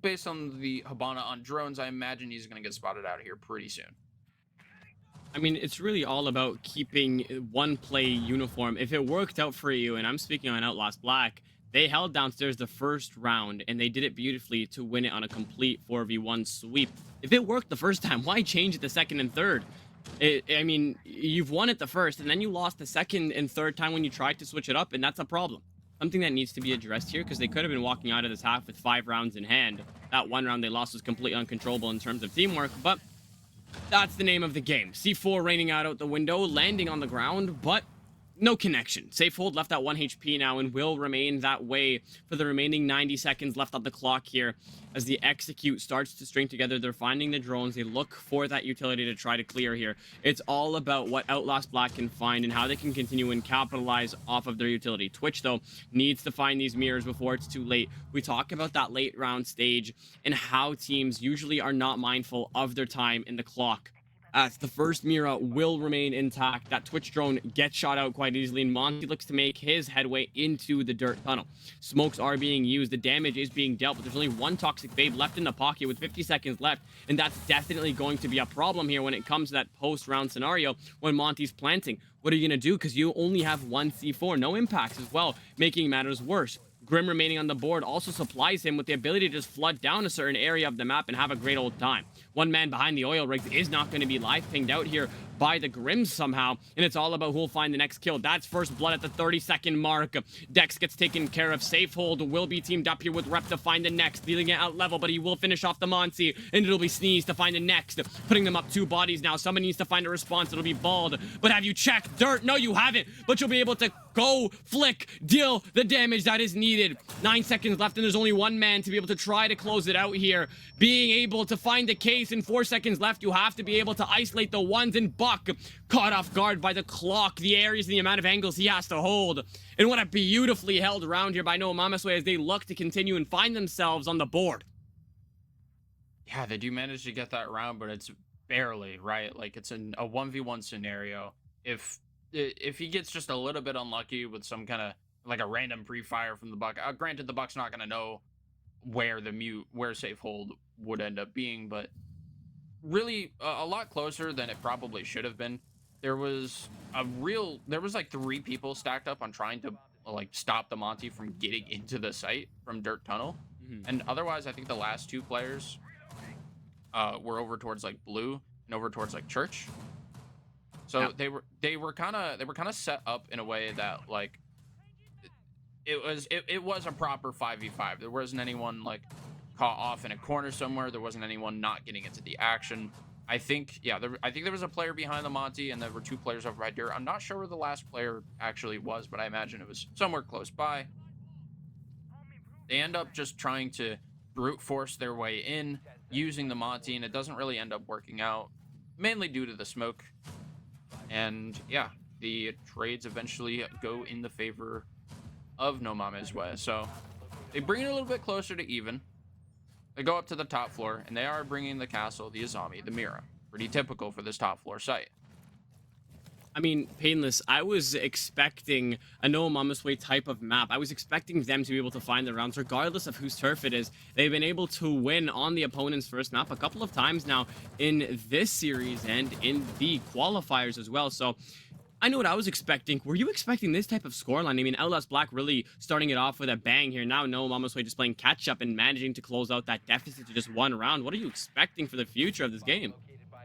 S2: based on the Habana on drones, I imagine he's going to get spotted out of here pretty soon.
S1: I mean, it's really all about keeping one play uniform. If it worked out for you, and I'm speaking on OUTLAST Black, they held downstairs the first round, and they did it beautifully to win it on a complete 4v1 sweep. If it worked the first time, why change it the second and third? I mean, you've won it the first, and then you lost the second and third time when you tried to switch it up, and that's a problem. Something that needs to be addressed here, because they could have been walking out of this half with 5 rounds in hand. That one round they lost was completely uncontrollable in terms of teamwork, but that's the name of the game. C4 raining out the window, landing on the ground, but no connection. Safehold left at 1 HP now and will remain that way for the remaining 90 seconds left on the clock here. As the execute starts to string together, they're finding the drones. They look for that utility to try to clear here. It's all about what OUTLAST Black can find and how they can continue and capitalize off of their utility. Twitch, though, needs to find these mirrors before it's too late. We talk about that late round stage and how teams usually are not mindful of their time in the clock. As the first Mira will remain intact, that Twitch drone gets shot out quite easily, and Monty looks to make his headway into the dirt tunnel. Smokes are being used, the damage is being dealt, but there's only one Toxic Babe left in the pocket with 50 seconds left, and that's definitely going to be a problem here when it comes to that post-round scenario when Monty's planting. What are you going to do? Because you only have one C4, no impacts as well, making matters worse. Grim remaining on the board also supplies him with the ability to just flood down a certain area of the map and have a great old time. One man behind the oil rigs is not going to be live pinged out here by the Grims somehow, and it's all about who'll find the next kill. That's first blood at the 30-second mark. Dex gets taken care of. Safehold will be teamed up here with Rep to find the next, dealing it out level, but he will finish off the Monty, and it'll be Sneeze to find the next, putting them up 2 bodies now. Someone needs to find a response. It'll be Bald, but have you checked Dirt? No, you haven't, but you'll be able to go, flick, deal the damage that is needed. 9 seconds left, and there's only one man to be able to try to close it out here. Being able to find the case in 4 seconds left, you have to be able to isolate the ones, and Buck caught off guard by the clock, the areas, and the amount of angles he has to hold. And what a beautifully held round here by No MAMES WEY as they look to continue and find themselves on the board.
S2: Yeah, they do manage to get that round, but it's barely, right? Like, it's a 1v1 scenario. If he gets just a little bit unlucky with some kind of like a random pre-fire from the Buck, granted the Buck's not going to know where Safehold would end up being, but really a lot closer than it probably should have been. There was like 3 people stacked up on trying to like stop the Monty from getting into the site from Dirt Tunnel. And otherwise I think the last 2 players were over towards like Blue and over towards like Church. So they were kind of set up in a way that like it was a proper 5v5. There wasn't anyone like caught off in a corner somewhere. There wasn't anyone not getting into the action. I think there was a player behind the Monty, and there were 2 players over right there. I'm not sure where the last player actually was, but I imagine it was somewhere close by. They end up just trying to brute force their way in using the Monty, and it doesn't really end up working out, mainly due to the smoke. And yeah, the trades eventually go in the favor of No MAMES WEY. So they bring it a little bit closer to even. They go up to the top floor, and they are bringing the castle, the Azami, the Mira. Pretty typical for this top floor site.
S1: I mean, Painless, I was expecting a No Mama's Way type of map. I was expecting them to be able to find the rounds regardless of whose turf it is. They've been able to win on the opponent's first map a couple of times now in this series and in the qualifiers as well. So I know what I was expecting. Were you expecting this type of scoreline? I mean, OUTLAST Black really starting it off with a bang here. Now No Mama's Way just playing catch up and managing to close out that deficit to just one round. What are you expecting for the future of this game?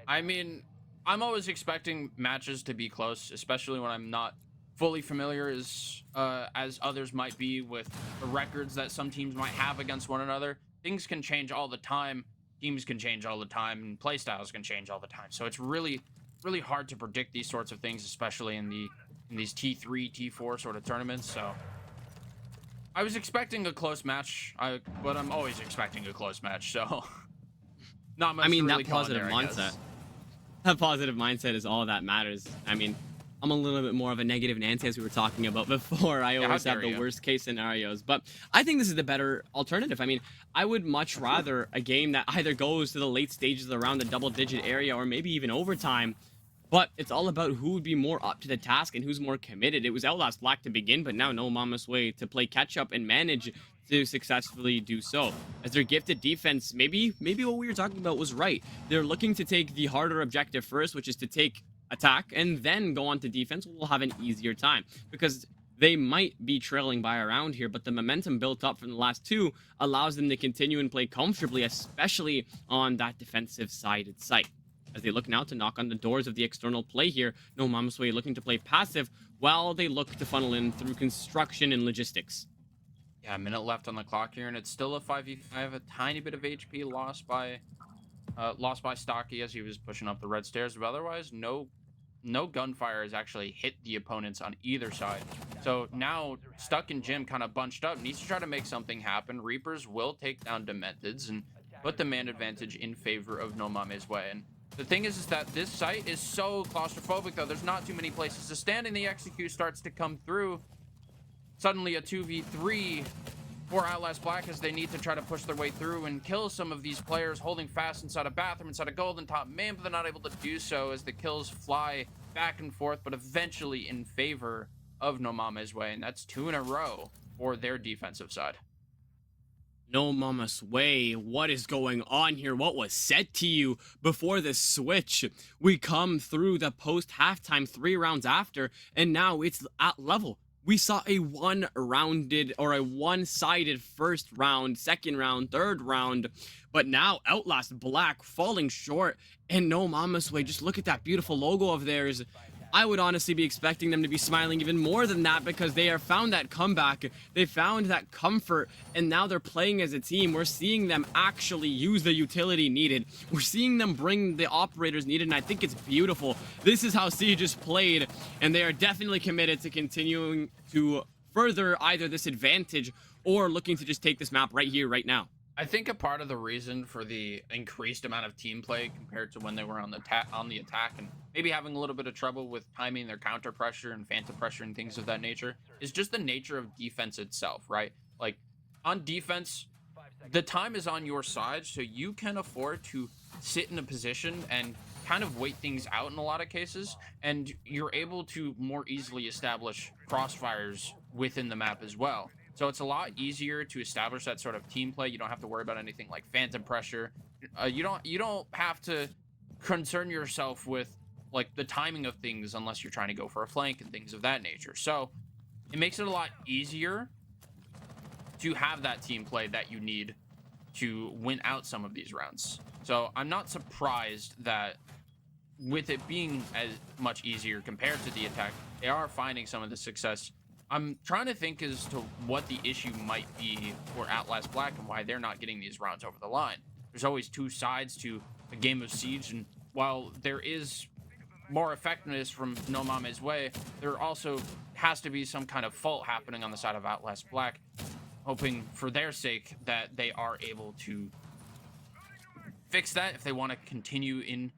S2: I mean, I'm always expecting matches to be close, especially when I'm not fully familiar as others might be with the records that some teams might have against one another. Things can change all the time. Teams can change all the time, and play styles can change all the time. So it's really hard to predict these sorts of things, especially in these T3, T4 sort of tournaments. So I was expecting a close match, but I'm always expecting a close match. So not much.
S1: I mean,
S2: to really
S1: that positive
S2: there,
S1: mindset. That positive mindset is all that matters. I mean, I'm a little bit more of a negative Nancy, as we were talking about before. I always have the worst case scenarios, but I think this is the better alternative. I mean, I would much rather a game that either goes to the late stages around the double-digit area or maybe even overtime. But it's all about who would be more up to the task and who's more committed. It was OUTLAST Black to begin, but now No Mama's Way to play catch-up and manage to successfully do so. As their gifted defense, maybe what we were talking about was right. They're looking to take the harder objective first, which is to take attack, and then go on to defense. We'll have an easier time, because they might be trailing by a round here, but the momentum built up from the last two allows them to continue and play comfortably, especially on that defensive-sided site. As they look now to knock on the doors of the external play here, No Mama's Way looking to play passive while they look to funnel in through construction and logistics.
S2: Yeah, a minute left on the clock here, and it's still a 5v5. A tiny bit of HP lost by Stocky as he was pushing up the red stairs, but otherwise no gunfire has actually hit the opponents on either side. So now Stuck and Jim kind of bunched up, needs to try to make something happen. Reapers will take down Dementeds and put the man advantage in favor of No Mama's Way. And the thing is that this site is so claustrophobic, though. There's not too many places to stand, and the execute starts to come through. Suddenly a 2v3 for OUTLAST Black as they need to try to push their way through and kill some of these players holding fast inside a bathroom, inside a golden top main, but they're not able to do so as the kills fly back and forth, but eventually in favor of No Mama's Way, and that's 2 in a row for their defensive side.
S1: No Mama's Way, what is going on here? What was said to you before the switch? We come through the post-halftime 3 rounds after, and now it's at level. We saw a one-rounded or a one-sided first round, second round, third round, but now OUTLAST Black falling short, and No Mama's Way. Just look at that beautiful logo of theirs. I would honestly be expecting them to be smiling even more than that, because they have found that comeback, they found that comfort, and now they're playing as a team. We're seeing them actually use the utility needed. We're seeing them bring the operators needed, and I think it's beautiful. This is how Siege is played, and they are definitely committed to continuing to further either this advantage or looking to just take this map right here, right now.
S2: I think a part of the reason for the increased amount of team play compared to when they were on the attack and maybe having a little bit of trouble with timing their counter pressure and phantom pressure and things of that nature is just the nature of defense itself, right? Like on defense, the time is on your side, so you can afford to sit in a position and kind of wait things out in a lot of cases, and you're able to more easily establish crossfires within the map as well. So it's a lot easier to establish that sort of team play. You don't have to worry about anything like phantom pressure. You don't have to concern yourself with like the timing of things unless you're trying to go for a flank and things of that nature. So it makes it a lot easier to have that team play that you need to win out some of these rounds. So I'm not surprised that with it being as much easier compared to the attack, they are finding some of the success. I'm trying to think as to what the issue might be for OUTLAST Black and why they're not getting these rounds over the line. There's always two sides to a game of Siege, and while there is more effectiveness from No Mama's Way, there also has to be some kind of fault happening on the side of OUTLAST Black, hoping for their sake that they are able to fix that if they want to continue in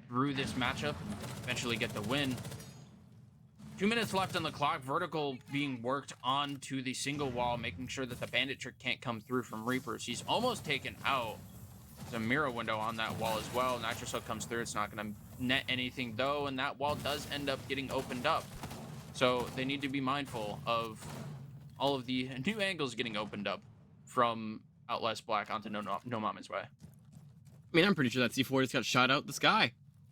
S2: through this matchup and eventually get the win. 2 minutes left on the clock. Vertical being worked onto the single wall, making sure that the bandit trick can't come through from Reapers. He's almost taken out. There's a mirror window on that wall as well. Nitrocell comes through. It's not going to net anything though, and that wall does end up getting opened up. So they need to be mindful of all of the new angles getting opened up from Outlast Black onto No Mama's Way.
S1: I mean, I'm pretty sure that C4 just got shot out the sky.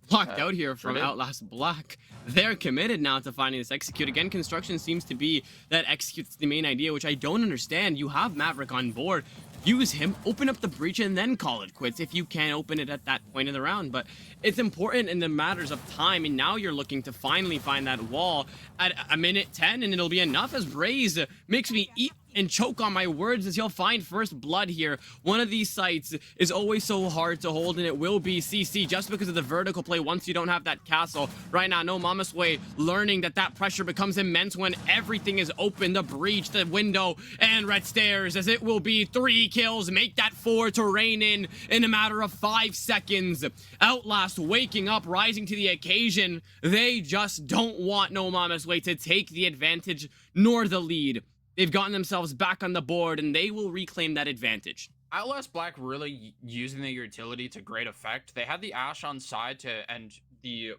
S1: Locked out here from Outlast Black. They're committed now to finding this execute. Again, construction seems to be that execute's the main idea, which I don't understand. You have Maverick on board. Use him, open up the breach, and then call it quits if you can open it at that point in the round. But it's important in the matters of time, and now you're looking to finally find that wall at a minute 10, and it'll be enough as Braze makes me eat and choke on my words as he'll find first blood here. One of these sites is always so hard to hold, and it will be CC just because of the vertical play once you don't have that castle. Right now, No Mama's Way learning that that pressure becomes immense when everything is open. The breach, the window, and red stairs, as it will be 3 kills, make that 4 to rein in a matter of 5 seconds. Outlast waking up, rising to the occasion. They just don't want No Mama's Way to take the advantage nor the lead. They've gotten themselves back on the board, and they will reclaim that advantage.
S2: Outlast Black really using the utility to great effect. They had the Ash on side and the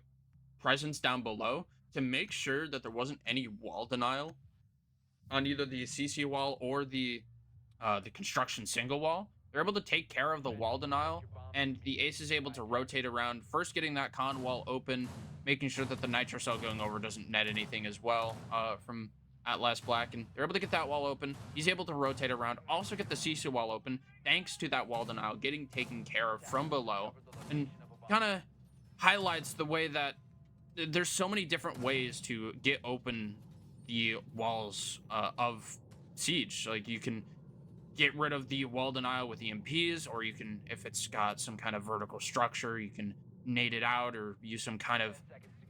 S2: presence down below to make sure that there wasn't any wall denial on either the CC wall or the construction single wall. They're able to take care of the wall denial, and the Ace is able to rotate around, first getting that con wall open, making sure that the Nitro Cell going over doesn't net anything as well from Outlast Black, and they're able to get that wall open. He's able to rotate around, also get the CC wall open, thanks to that wall denial getting taken care of from below, and kind of highlights the way that there's so many different ways to get open the walls of Siege. Like, you can get rid of the wall denial with EMPs, or you can, if it's got some kind of vertical structure, you can nade it out or use some kind of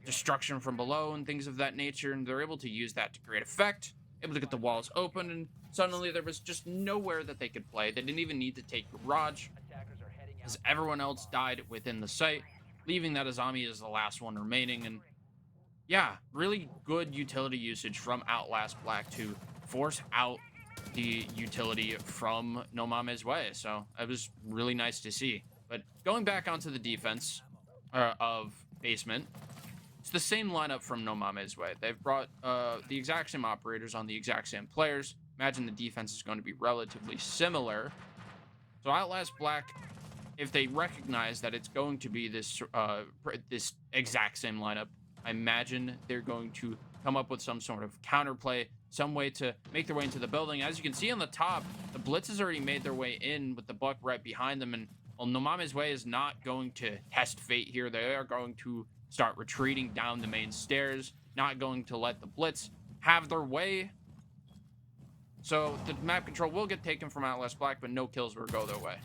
S2: destruction from below and things of that nature, and they're able to use that to great effect, able to get the walls open, and suddenly there was just nowhere that they could play. They didn't even need to take Garage, as everyone else died within the site, leaving that Azami as the last one remaining. And yeah, really good utility usage from Outlast Black to force out the utility from No Mama's Way. So it was really nice to see. But going back onto the defense of Basement, it's the same lineup from No Mama's Way. They've brought the exact same operators on the exact same players. Imagine the defense is going to be relatively similar. So Outlast Black, if they recognize that it's going to be this this exact same lineup, I imagine they're going to come up with some sort of counterplay, some way to make their way into the building. As you can see on the top, the Blitz has already made their way in with the Buck right behind them, and well, No Mama's Way is not going to test fate here. They are going to start retreating down the main stairs, not going to let the Blitz have their way. So the map control will get taken from Outlast Black, but no kills will go their way.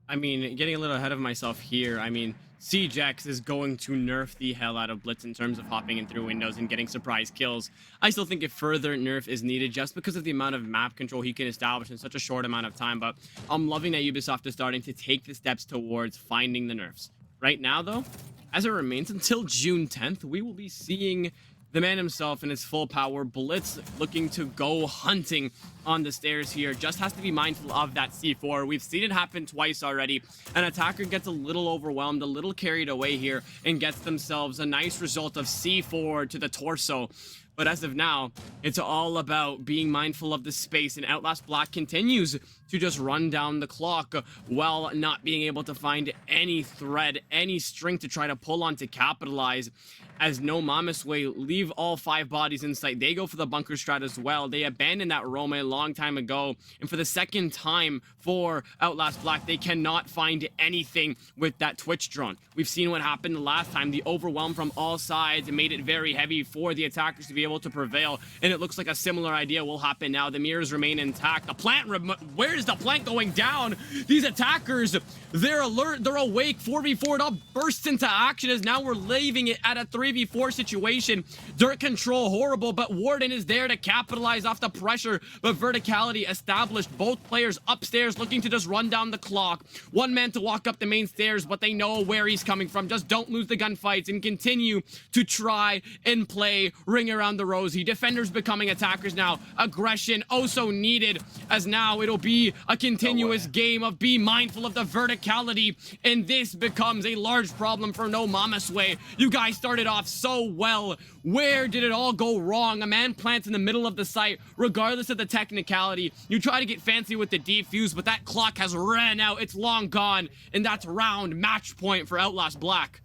S1: I mean, getting a little ahead of myself here, I mean, CJX is going to nerf the hell out of Blitz in terms of hopping in through windows and getting surprise kills. I still think a further nerf is needed just because of the amount of map control he can establish in such a short amount of time, but I'm loving that Ubisoft is starting to take the steps towards finding the nerfs. Right now, though, as it remains until June 10th, we will be seeing the man himself in his full power, Blitz, looking to go hunting on the stairs here. Just has to be mindful of that C4. We've seen it happen twice already. An attacker gets a little overwhelmed, a little carried away here, and gets themselves a nice result of C4 to the torso. But as of now, it's all about being mindful of the space, and Outlast Black continues to just run down the clock while not being able to find any thread, any string to try to pull on to capitalize. As No Mama's Way leave all 5 bodies in sight. They go for the bunker strat as well. They abandoned that roam a long time ago, and for the second time for Outlast Black, they cannot find anything with that Twitch drone. We've seen what happened the last time. The overwhelm from all sides made it very heavy for the attackers to be be able to prevail, and it looks like a similar idea will happen now. The mirrors remain intact. The plant, where's the plant going down? These attackers, they're alert, they're awake. 4v4 up bursts into action as now we're leaving it at a 3v4 situation. Dirt control horrible, but Warden is there to capitalize off the pressure, but Verticality established. Both players upstairs looking to just run down the clock. One man to walk up the main stairs, but they know where he's coming from. Just don't lose the gunfights and continue to try and play Ring Around the Rosie. Defenders becoming attackers now. Aggression oh so needed, as now it'll be a continuous game of be mindful of the verticality, and this becomes a large problem for No Mama's Way. You guys started off so well. Where did it all go wrong? A man plants in the middle of the site, regardless of the technicality. You try to get fancy with the defuse, but that clock has ran out. It's long gone, and that's round match point for Outlast Black.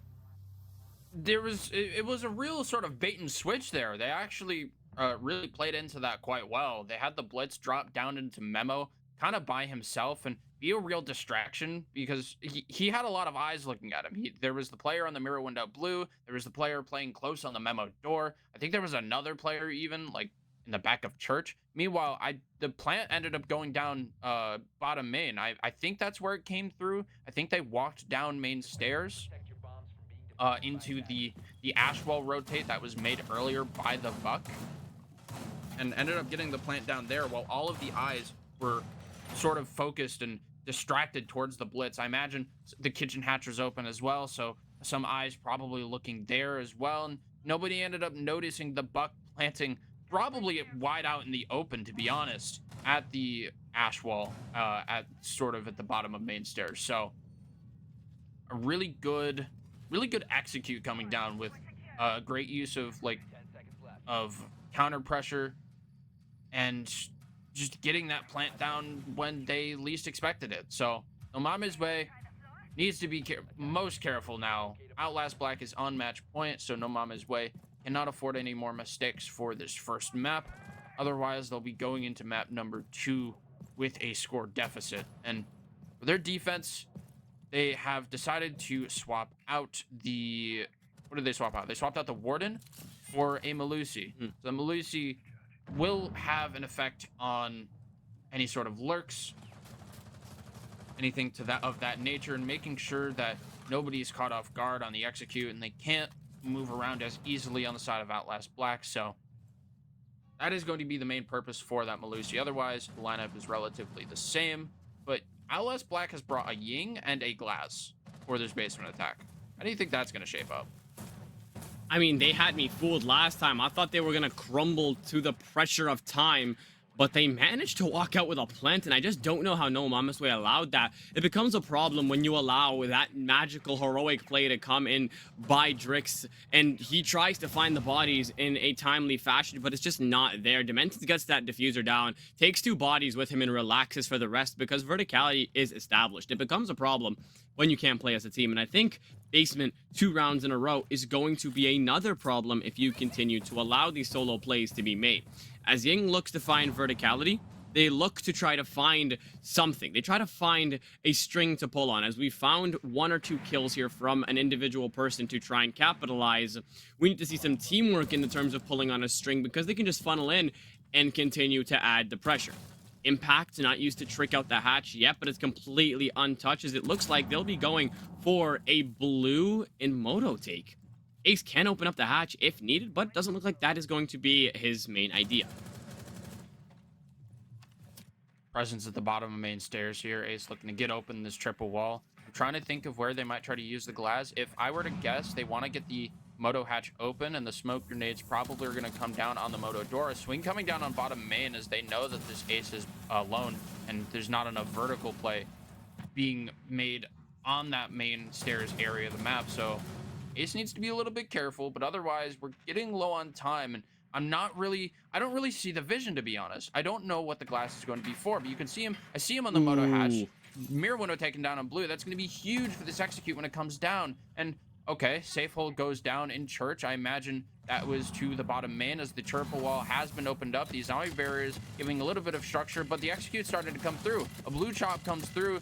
S2: It was a real sort of bait and switch there. They actually really played into that quite well. They had the blitz drop down into Memo kind of by himself and be a real distraction because he had a lot of eyes looking at him. There was the player on the mirror window blue. There was the player playing close on the Memo door. I think there was another player even like in the back of church. Meanwhile, the plant ended up going down bottom main. I think that's where it came through. I think they walked down main stairs into the Ashwell rotate that was made earlier by the Buck, and ended up getting the plant down there while all of the eyes were sort of focused and distracted towards the blitz. I imagine the kitchen hatch was open as well, so some eyes probably looking there as well, and nobody ended up noticing the Buck planting probably wide out in the open, to be honest, at the Ashwell, at sort of at the bottom of main stairs. So a really good execute coming down with great use of counter pressure and just getting that plant down when they least expected it. So No Mama's Way needs to be most careful now. Outlast Black is on match point, so No Mama's Way cannot afford any more mistakes for this first map. Otherwise, they'll be going into map number 2 with a score deficit. And for their defense, they have decided to swap out the... What did they swap out? They swapped out the Warden for a Malusi. So the Malusi will have an effect on any sort of lurks, anything of that nature, and making sure that nobody's caught off guard on the execute and they can't move around as easily on the side of Outlast Black. So that is going to be the main purpose for that Malusi. Otherwise, the lineup is relatively the same, but Outlast Black has brought a Ying and a Glass for this basement attack. How do you think that's going to shape up?
S1: I mean, they had me fooled last time. I thought they were going to crumble to the pressure of time, but they managed to walk out with a plant, and I just don't know how No Mama's Way allowed that. It becomes a problem when you allow that magical heroic play to come in by Drix, and he tries to find the bodies in a timely fashion, but it's just not there. Demented gets that diffuser down, takes 2 bodies with him, and relaxes for the rest because verticality is established. It becomes a problem when you can't play as a team, and I think basement 2 rounds in a row is going to be another problem if you continue to allow these solo plays to be made. As Ying looks to find verticality, they look to try to find something. They try to find a string to pull on. As we found 1 or 2 kills here from an individual person to try and capitalize, we need to see some teamwork in the terms of pulling on a string because they can just funnel in and continue to add the pressure. Impact, not used to trick out the hatch yet, but it's completely untouched as it looks like they'll be going for a blue in Moto take. Ace can open up the hatch if needed, but it doesn't look like that is going to be his main idea.
S2: Presence at the bottom of main stairs here. Ace looking to get open this triple wall. I'm trying to think of where they might try to use the glass. If I were to guess, they want to get the Moto hatch open, and the smoke grenades probably are going to come down on the Moto door. A swing coming down on bottom main as they know that this Ace is alone, and there's not enough vertical play being made on that main stairs area of the map. So Ace needs to be a little bit careful, but otherwise we're getting low on time, and I don't really see the vision, to be honest. I don't know what the glass is going to be for, but you can see him. I see him on the Moto hatch. Mirror window taken down on blue. That's going to be huge for this execute when it comes down. And okay, safe hold goes down in church. I imagine that was to the bottom main as the triple wall has been opened up. These zombie barriers giving a little bit of structure, but the execute started to come through. A blue chop comes through.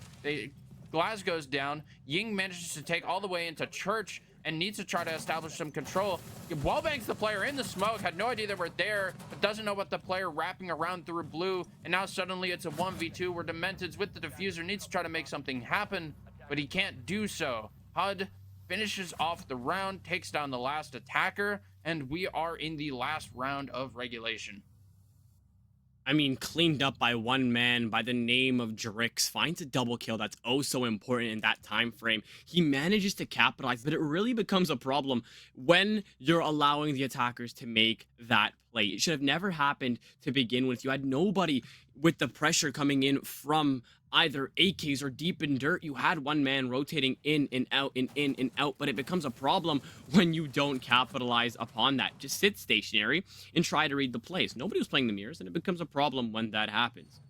S2: Glass goes down. Ying manages to take all the way into church, and needs to try to establish some control. Wallbangs the player in the smoke, had no idea they were there, but doesn't know what the player wrapping around through blue, and now suddenly it's a 1v2 where Demented's with the diffuser needs to try to make something happen, but he can't do so. HUD finishes off the round, takes down the last attacker, and we are in the last round of regulation.
S1: I mean, cleaned up by one man by the name of Drix, finds a double kill that's oh so important in that time frame. He manages to capitalize, but it really becomes a problem when you're allowing the attackers to make that play. It should have never happened to begin with. You had nobody with the pressure coming in from either AKs or deep in dirt. You had one man rotating in and out and in and out, but it becomes a problem when you don't capitalize upon that. Just sit stationary and try to read the plays. Nobody was playing the mirrors, and it becomes a problem when that happens.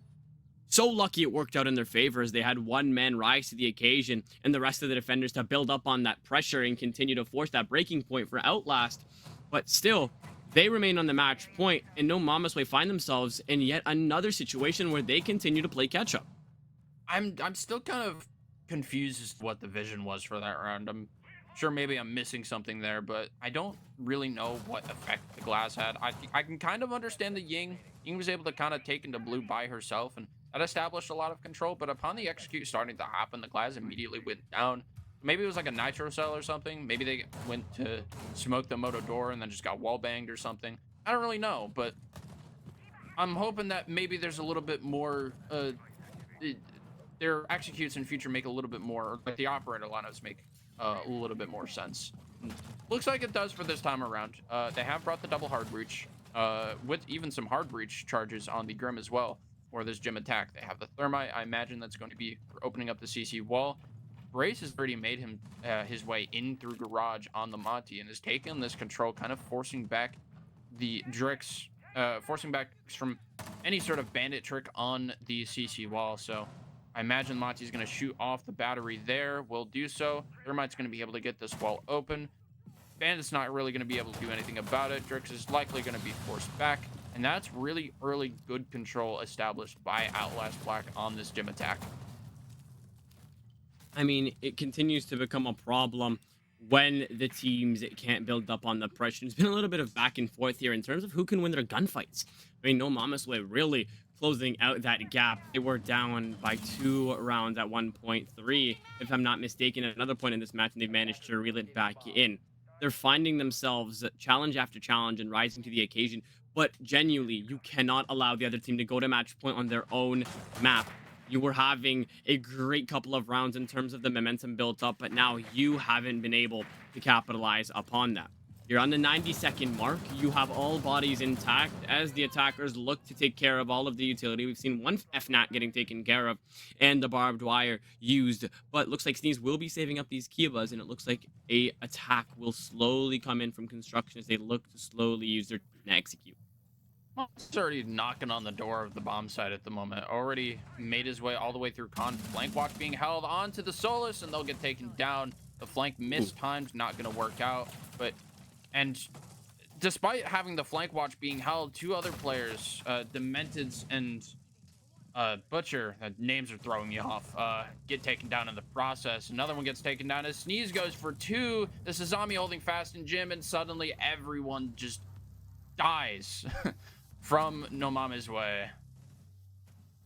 S1: So lucky it worked out in their favor as they had one man rise to the occasion and the rest of the defenders to build up on that pressure and continue to force that breaking point for Outlast. But still, they remain on the match point, and no Mames Way find themselves in yet another situation where they continue to play catch up.
S2: I'm still kind of confused as to what the vision was for that round. I'm sure maybe I'm missing something there, but I don't really know what effect the glass had. I can kind of understand the Ying. Ying was able to kind of take into blue by herself, and that established a lot of control, but upon the execute starting to happen, the glass immediately went down. Maybe it was like a nitro cell or something. Maybe they went to smoke the moto door and then just got wall banged or something. I don't really know, but I'm hoping that maybe there's a little bit more their executes in future make a little bit more, like the operator lineups make a little bit more sense. Looks like it does for this time around. They have brought the double hard breach, with even some hard breach charges on the Grim as well for this gym attack. They have the thermite. I imagine that's going to be for opening up the CC wall. Brace has already made him his way in through garage on the Monty and has taken this control, kind of forcing back the Drix, forcing back from any sort of bandit trick on the CC wall. So I imagine Monty's going to shoot off the battery there. Will do so. Thermite's going to be able to get this wall open. Bandit's not really going to be able to do anything about it. Drix is likely going to be forced back. And that's really early good control established by Outlast Black on this gym attack.
S1: I mean, it continues to become a problem when the teams can't build up on the pressure. There's been a little bit of back and forth here in terms of who can win their gunfights. I mean, no Mames Way really closing out that gap. They were down by 2 rounds at 1.3, if I'm not mistaken, at another point in this match, and they've managed to reel it back in. They're finding themselves challenge after challenge and rising to the occasion, but genuinely, you cannot allow the other team to go to match point on their own map. You were having a great couple of rounds in terms of the momentum built up, but now you haven't been able to capitalize upon that. You're on the 90-second mark. You have all bodies intact as the attackers look to take care of all of the utility. We've seen one FNAT getting taken care of and the barbed wire used, but looks like Sneeze will be saving up these Kivas, and it looks like a attack will slowly come in from construction as they look to slowly use their and execute.
S2: He's already knocking on the door of the bomb site at the moment. Already made his way all the way through con. Flank watch being held onto the Solus, and they'll get taken down. The flank mistimed, not going to work out, but and despite having the flank watch being held, 2 other players, Dementeds and Butcher, names are throwing you off, get taken down in the process. Another one gets taken down as Sneeze goes for 2. This is Zami holding fast in Jim, and suddenly everyone just dies from No Mames Way.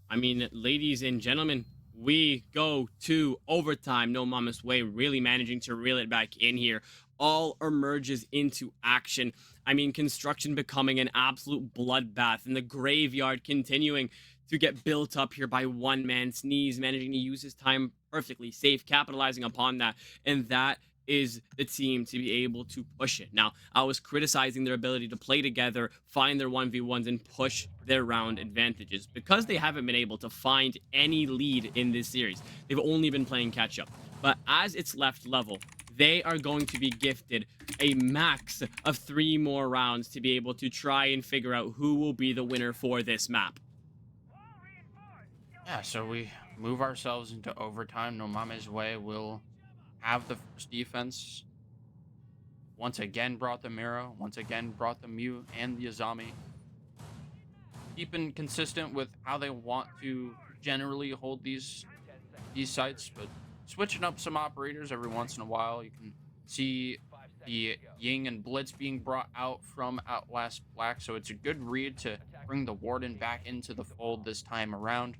S1: I mean, ladies and gentlemen, we go to overtime. No Mames Way really managing to reel it back in here. All emerges into action. I mean, construction becoming an absolute bloodbath, and the graveyard continuing to get built up here by one man. Sneeze managing to use his time perfectly, safe, capitalizing upon that, and that is the team to be able to push it. Now, I was criticizing their ability to play together, find their 1v1s, and push their round advantages because they haven't been able to find any lead in this series. They've only been playing catch-up. But as it's left level, they are going to be gifted a max of 3 more rounds to be able to try and figure out who will be the winner for this map.
S2: Yeah, so we move ourselves into overtime. No Mames Way will have the first defense. Once again brought the Miro, once again brought the Mew and the Azami. Keeping consistent with how they want to generally hold these sites, but switching up some operators every once in a while. You can See the Ying and Blitz being brought out from Outlast Black, so it's a good read to bring the Warden back into the fold this time around.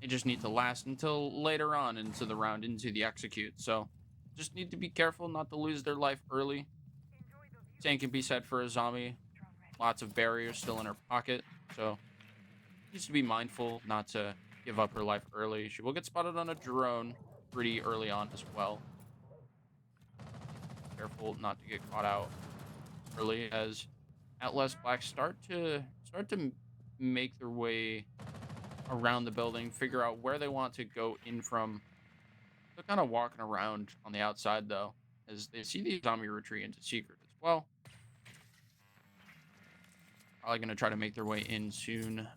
S2: They just need to last until later on into the round, into the execute. So just need to be careful not to lose their life early. Same can be said for a zombie. Lots of barriers still in her pocket, so needs to be mindful not to give up her life early. She will get spotted on a drone pretty early on as well. Careful not to get caught out early as Outlast Black start to make their way around the building, figure out where they want to go in from. They're kind of walking around on the outside though, as they see the zombie retreat into secret as well. Probably going to try to make their way in soon.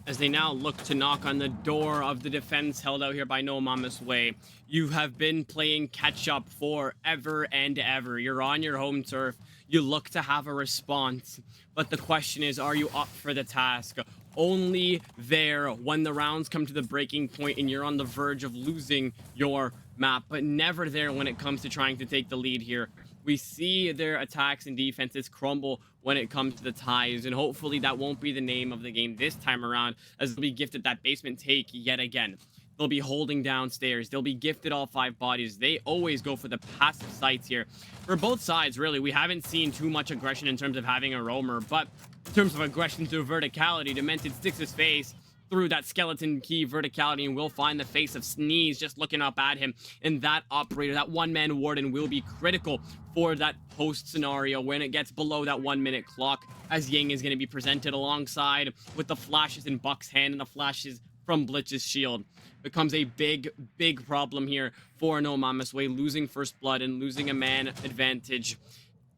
S1: As they now look to knock on the door of the defense held out here by No Mama's Way. You have been playing catch up forever and ever. You're on your home turf. You look to have a response. But the question is, are you up for the task? Only there when the rounds come to the breaking point and you're on the verge of losing your map, but never there when it comes to trying to take the lead here. We see their attacks and defenses crumble when it comes to the ties, and hopefully that won't be the name of the game this time around, as they'll be gifted that basement take yet again. They'll be holding downstairs. They'll be gifted all 5 bodies. They always go for the passive sites here. For both sides, really, we haven't seen too much aggression in terms of having a roamer, but in terms of aggression through verticality, Demented sticks his face through that skeleton key verticality and will find the face of Sneeze just looking up at him. And that operator, that one-man warden, will be critical for that post scenario when it gets below that 1 minute clock, as Ying is going to be presented alongside with the flashes in Buck's hand and the flashes from Blitz's shield. Becomes a big problem here for No Mama's Way, losing first blood and losing a man advantage.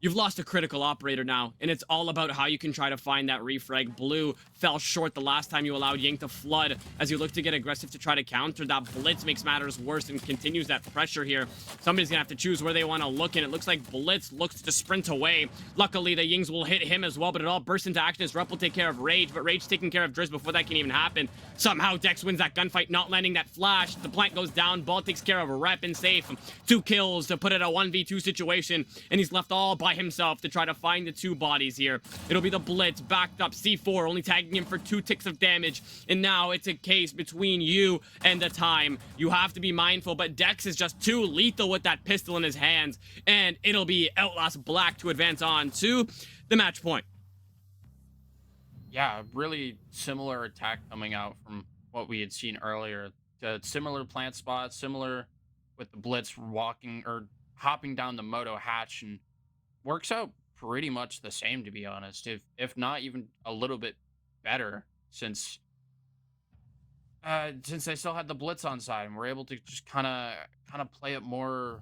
S1: You've lost a critical operator now, and it's all about how you can try to find that refrag. Blue fell short the last time you allowed Ying to flood as you look to get aggressive to try to counter. That Blitz makes matters worse and continues that pressure here. Somebody's gonna have to choose where they want to look, and it looks like Blitz looks to sprint away. Luckily, the Yings will hit him as well, but it all bursts into action as Rep will take care of Rage, but Rage taking care of Drizz before that can even happen. Somehow Dex wins that gunfight, not landing that flash. The plant goes down, Ball takes care of Rep and safe. 2 kills to put it a 1v2 situation, and he's left all by himself to try to find the 2 bodies here. It'll be the Blitz backed up, C4 only tagging him for 2 ticks of damage, and now it's a case between you and the time. You have to be mindful, but Dex is just too lethal with that pistol in his hands, and it'll be Outlast Black to advance on to the match point.
S2: Yeah, really similar attack coming out from what we had seen earlier. Similar plant spots, similar with the Blitz walking or hopping down the moto hatch, and works out pretty much the same, to be honest, if not even a little bit better, since they still had the Blitz on side and we're able to just kind of play it more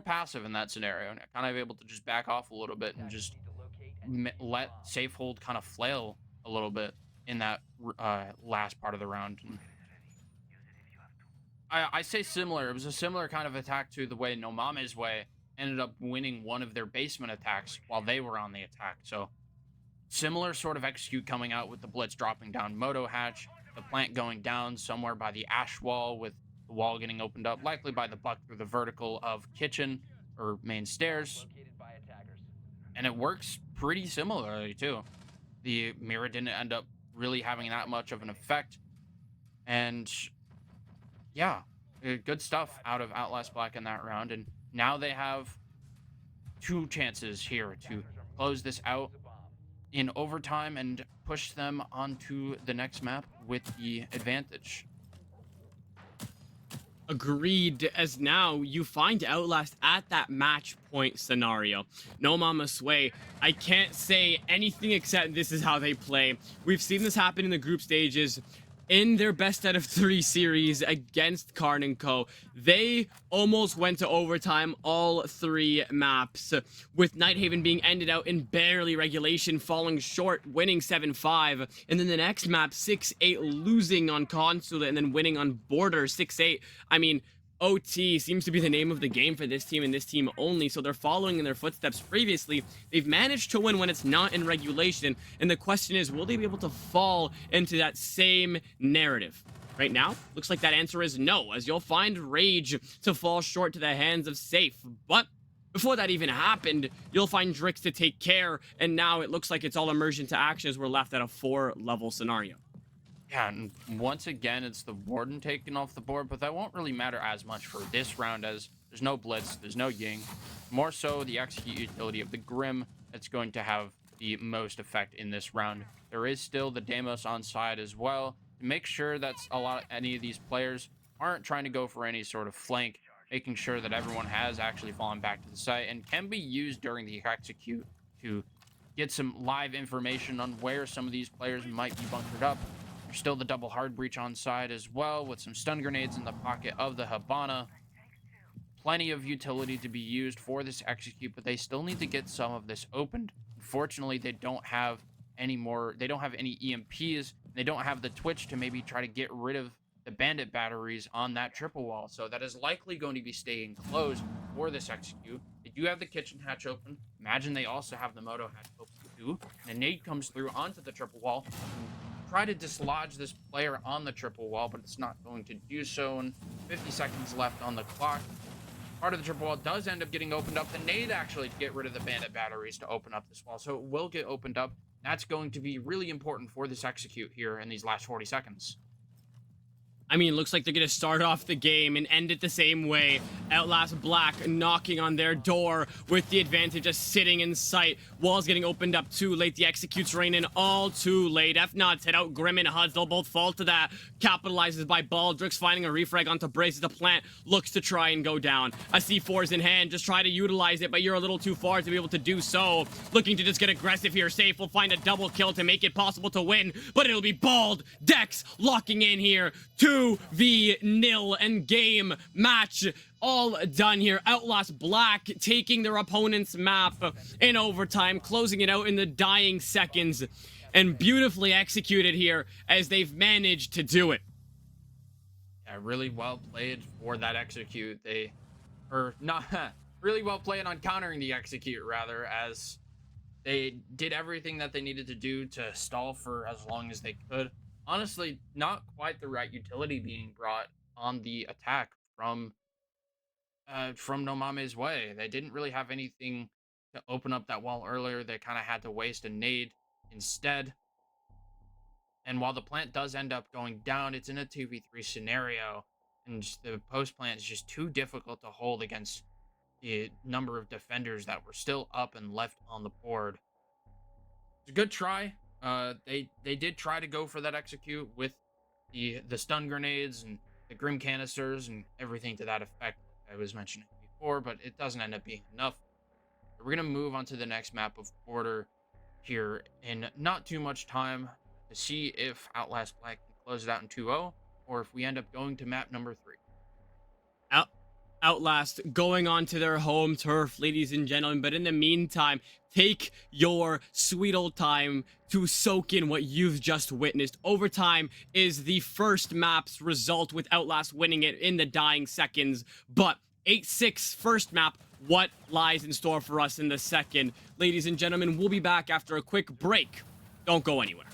S2: passive in that scenario, and kind of able to just back off a little bit and just let safe hold kind of flail a little bit in that last part of the round. And I say similar. It was a similar kind of attack to the way No Mama's Way ended up winning one of their basement attacks while they were on the attack. So similar sort of execute coming out with the Blitz dropping down Moto Hatch, the plant going down somewhere by the ash wall with the wall getting opened up, likely by the Buck through the vertical of kitchen or main stairs. And it works pretty similarly too. The mirror didn't end up really having that much of an effect. And yeah, good stuff out of Outlast Black in that round. And now they have 2 chances here to close this out in overtime and push them onto the next map with the advantage.
S1: Agreed, as now you find Outlast at that match point scenario. No Mama's Way, I can't say anything except this is how they play. We've seen this happen in the group stages. In their best out of 3 series against Karn & Co. They almost went to overtime all 3 maps, with Nighthaven being ended out in barely regulation, falling short, winning 7-5, and then the next map 6-8, losing on Consulate, and then winning on Border 6-8. I mean, OT seems to be the name of the game for this team and this team only, so they're following in their footsteps previously. They've managed to win when it's not in regulation, and the question is, will they be able to fall into that same narrative? Right now, looks like that answer is no, as you'll find Rage to fall short to the hands of Safe. But before that even happened, you'll find Drix to take care, and now it looks like it's all immersion to action as we're left at a 4-level scenario.
S2: Yeah, and once again, it's the Warden taken off the board, but that won't really matter as much for this round as there's no Blitz, there's no Ying. More so, the execute utility of the Grim that's going to have the most effect in this round. There is still the Deimos on side as well, to make sure that any of these players aren't trying to go for any sort of flank, making sure that everyone has actually fallen back to the site and can be used during the execute to get some live information on where some of these players might be bunkered up. There's still the double hard breach on side as well, with some stun grenades in the pocket of the Habana. Plenty of utility to be used for this execute, but they still need to get some of this opened. Unfortunately, they don't have any EMPs. They don't have the Twitch to maybe try to get rid of the bandit batteries on that triple wall. So that is likely going to be staying closed for this execute. They do have the kitchen hatch open. Imagine they also have the moto hatch open too. And a nade comes through onto the triple wall. Try to dislodge this player on the triple wall, but it's not going to do so. And 50 seconds left on the clock. Part of the triple wall does end up getting opened up. The nade actually to get rid of the bandit batteries to open up this wall. So it will get opened up. That's going to be really important for this execute here in these last 40 seconds.
S1: I mean, it looks like they're going to start off the game and end it the same way. Outlast Black knocking on their door with the advantage just sitting in sight. Walls getting opened up too late. The executes rain in all too late. F-Nods head out. Grim and Huds, they'll both fall to that. Capitalizes by Baldrix, finding a refrag onto Braces. The plant looks to try and go down. A C4 is in hand. Just try to utilize it, but you're a little too far to be able to do so. Looking to just get aggressive here. Safe will find a double kill to make it possible to win, but it'll be Bald Dex locking in here. 2v0 and game match all done here. Outlast Black taking their opponent's map in overtime, closing it out in the dying seconds, and beautifully executed here as they've managed to do it.
S2: Yeah, really well played for that execute. Really well played on countering the execute, rather, as they did everything that they needed to do to stall for as long as they could. Honestly, not quite the right utility being brought on the attack from No MAMES WEY. They didn't really have anything to open up that wall earlier. They kind of had to waste a nade instead. And while the plant does end up going down, it's in a 2v3 scenario, and the post plant is just too difficult to hold against the number of defenders that were still up and left on the board. It's a good try. They did try to go for that execute with the stun grenades and the Grim canisters and everything to that effect, like I was mentioning before, but it doesn't end up being enough. We're going to move on to the next map of Border here in not too much time to see if Outlast Black can close it out in 2-0, or if we end up going to map number 3.
S1: Outlast going on to their home turf, ladies and gentlemen, but in the meantime, take your sweet old time to soak in what you've just witnessed. Overtime is the first map's result, with Outlast winning it in the dying seconds, but 8-6 first map, what lies in store for us in the second? Ladies and gentlemen, we'll be back after a quick break. Don't go anywhere.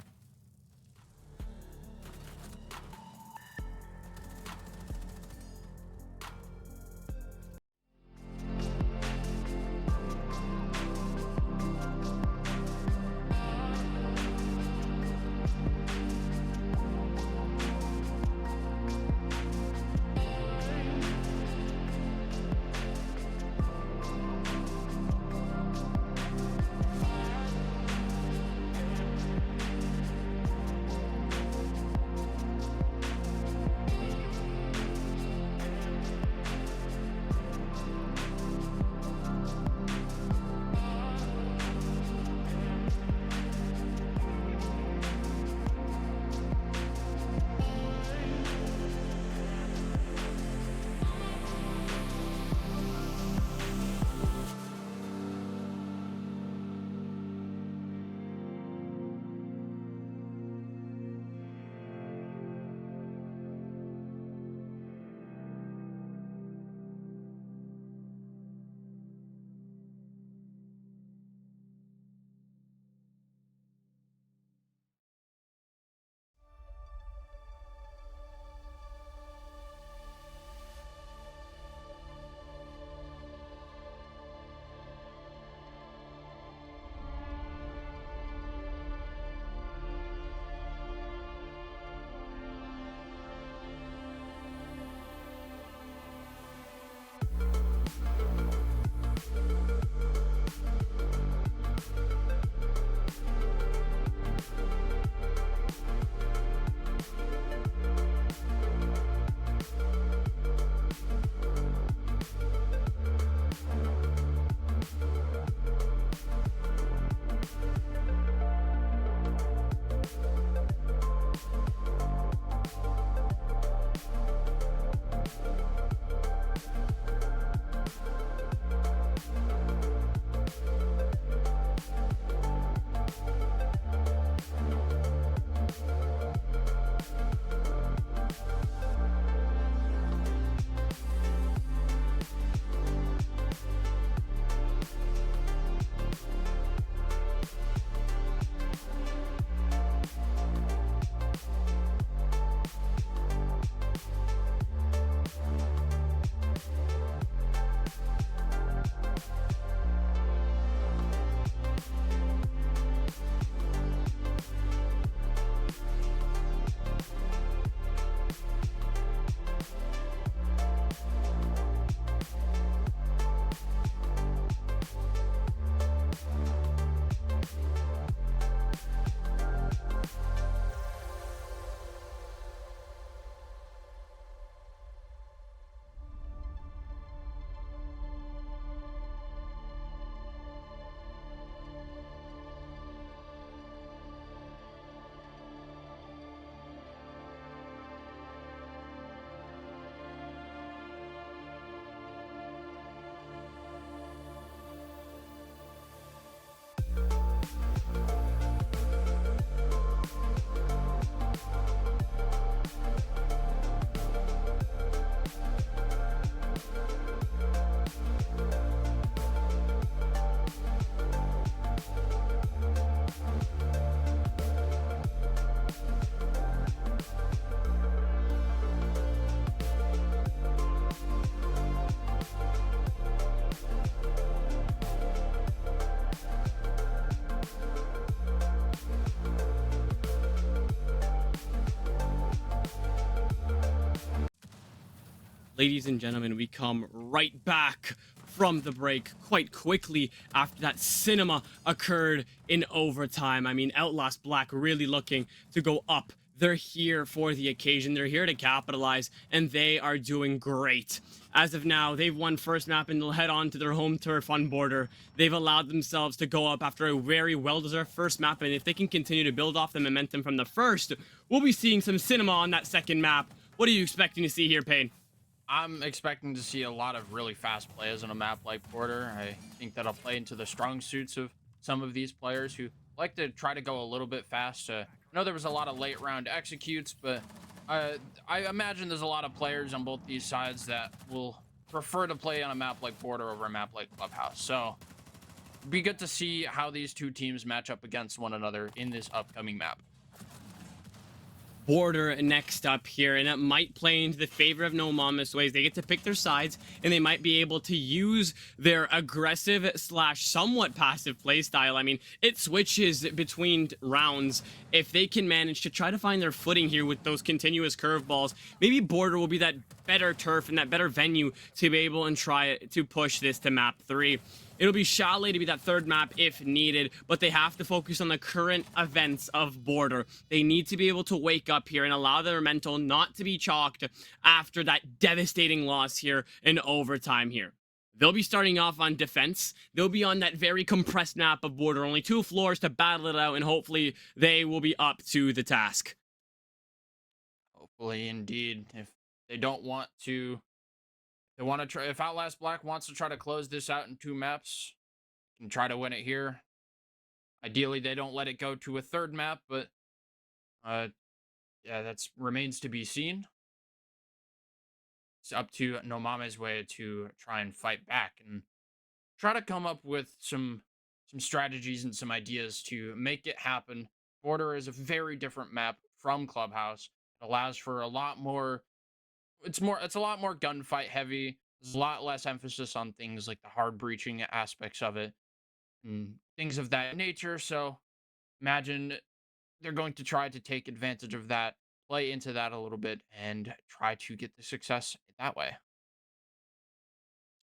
S1: ladies and gentlemen, we come right back from the break quite quickly after that cinema occurred in overtime. I mean, Outlast Black really looking to go up. They're here for the occasion. They're here to capitalize, and they are doing great. As of now, they've won first map and they'll head on to their home turf on Border. They've allowed themselves to go up after a very well-deserved first map, and if they can continue to build off the momentum from the first, we'll be seeing some cinema on that second map. What are you expecting to see here, Payne?
S2: I'm expecting to see a lot of really fast plays on a map like Porter. I think that'll play into the strong suits of some of these players who like to try to go a little bit fast. I know there was a lot of late round executes, but I imagine there's a lot of players on both these sides that will prefer to play on a map like Porter over a map like Clubhouse. So be good to see how these two teams match up against one another in this upcoming map.
S1: Border next up here, and it might play into the favor of No Mama's Ways. They get to pick their sides, and they might be able to use their aggressive slash somewhat passive playstyle. I mean, it switches between rounds. If they can manage to try to find their footing here with those continuous curveballs, maybe Border will be that better turf and that better venue to be able and try to push this to map 3. It'll be Chalet to be that third map if needed, but they have to focus on the current events of Border. They need to be able to wake up here and allow their mental not to be chalked after that devastating loss here in overtime here. They'll be starting off on defense. They'll be on that very compressed map of Border, only 2 floors to battle it out, and hopefully they will be up to the task.
S2: Hopefully, indeed. If they don't want to They want to try. If Outlast Black wants to try to close this out in 2 maps, can try to win it here. Ideally, they don't let it go to a third map, but yeah, that's remains to be seen. It's up to No Mame's Way to try and fight back and try to come up with some strategies and some ideas to make it happen. Border is a very different map from Clubhouse. It allows for a lot more. It's a lot more gunfight heavy. There's a lot less emphasis on things like the hard breaching aspects of it and things of that nature. So imagine they're going to try to take advantage of that, play into that a little bit, and try to get the success that way.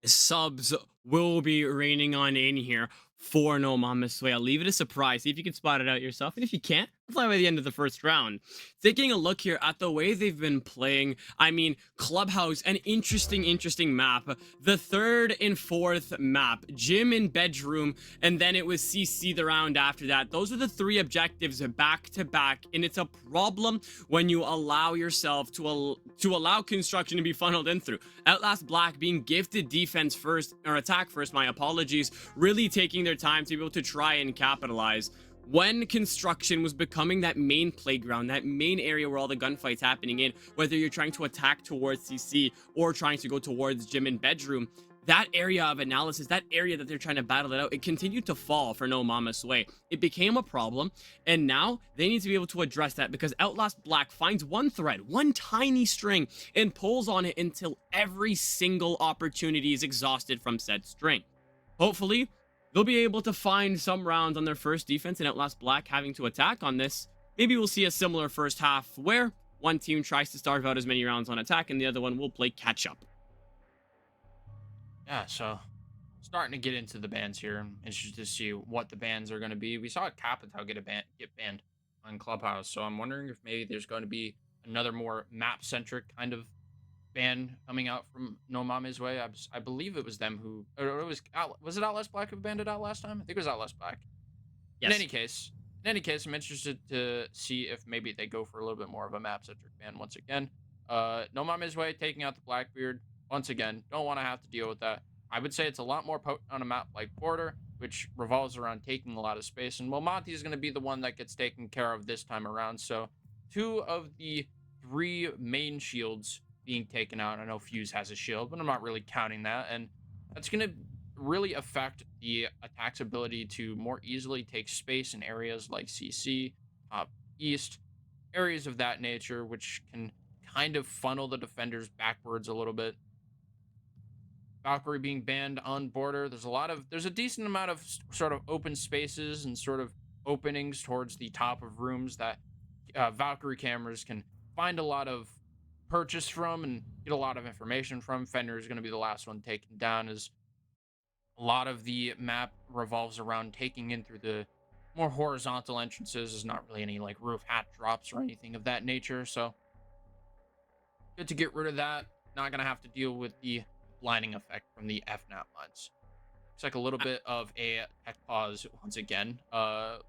S1: Subs will be raining on in here for No Mama's Way. I'll leave it a surprise. See if you can spot it out yourself. And if you can't, fly by the end of the first round. Taking a look here at the way they've been playing, I mean, Clubhouse, an interesting map. The third and fourth map, gym and bedroom, and then it was CC the round after that. Those are the 3 objectives back to back, and it's a problem when you allow yourself to allow construction to be funneled in through. Outlast Black being gifted defense first, or attack first, my apologies, really taking their time to be able to try and capitalize. When construction was becoming that main playground, that main area where all the gunfights happening in, whether you're trying to attack towards CC or trying to go towards gym and bedroom, that area of analysis, that area that they're trying to battle it out, it continued to fall for No Mama's Way. It became a problem, and now they need to be able to address that because Outlast Black finds one thread, one tiny string, and pulls on it until every single opportunity is exhausted from said string. Hopefully, they'll be able to find some rounds on their first defense and Outlast Black having to attack on this. Maybe we'll see a similar first half where one team tries to starve out as many rounds on attack and the other one will play catch up.
S2: Yeah, so starting to get into the bans here. I'm interested to see what the bans are going to be. We saw Capital get banned on Clubhouse, so I'm wondering if maybe there's going to be another more map centric kind of ban coming out from No Mame's Way. I believe it was them who, or was it Outlast Black who banned it out last time? I think it was Outlast Black.
S1: Yes.
S2: In any case, I'm interested to see if maybe they go for a little bit more of a map centric ban once again. No Mame's Way taking out the Blackbeard once again. Don't want to have to deal with that. I would say it's a lot more potent on a map like Border, which revolves around taking a lot of space. And Monty is going to be the one that gets taken care of this time around. So 2 of the 3 main shields being taken out. I know Fuse has a shield, but I'm not really counting that. And that's going to really affect the attack's ability to more easily take space in areas like CC, top east, areas of that nature, which can kind of funnel the defenders backwards a little bit. Valkyrie being banned on Border. There's a decent amount of sort of open spaces and sort of openings towards the top of rooms that Valkyrie cameras can find a lot of purchase from and get a lot of information from. Fender is going to be the last one taken down, as a lot of the map revolves around taking in through the more horizontal entrances. There's not really any like roof hat drops or anything of that nature. So good to get rid of that. Not going to have to deal with the blinding effect from the FNAP lines. Looks like a little bit of a tech pause once again.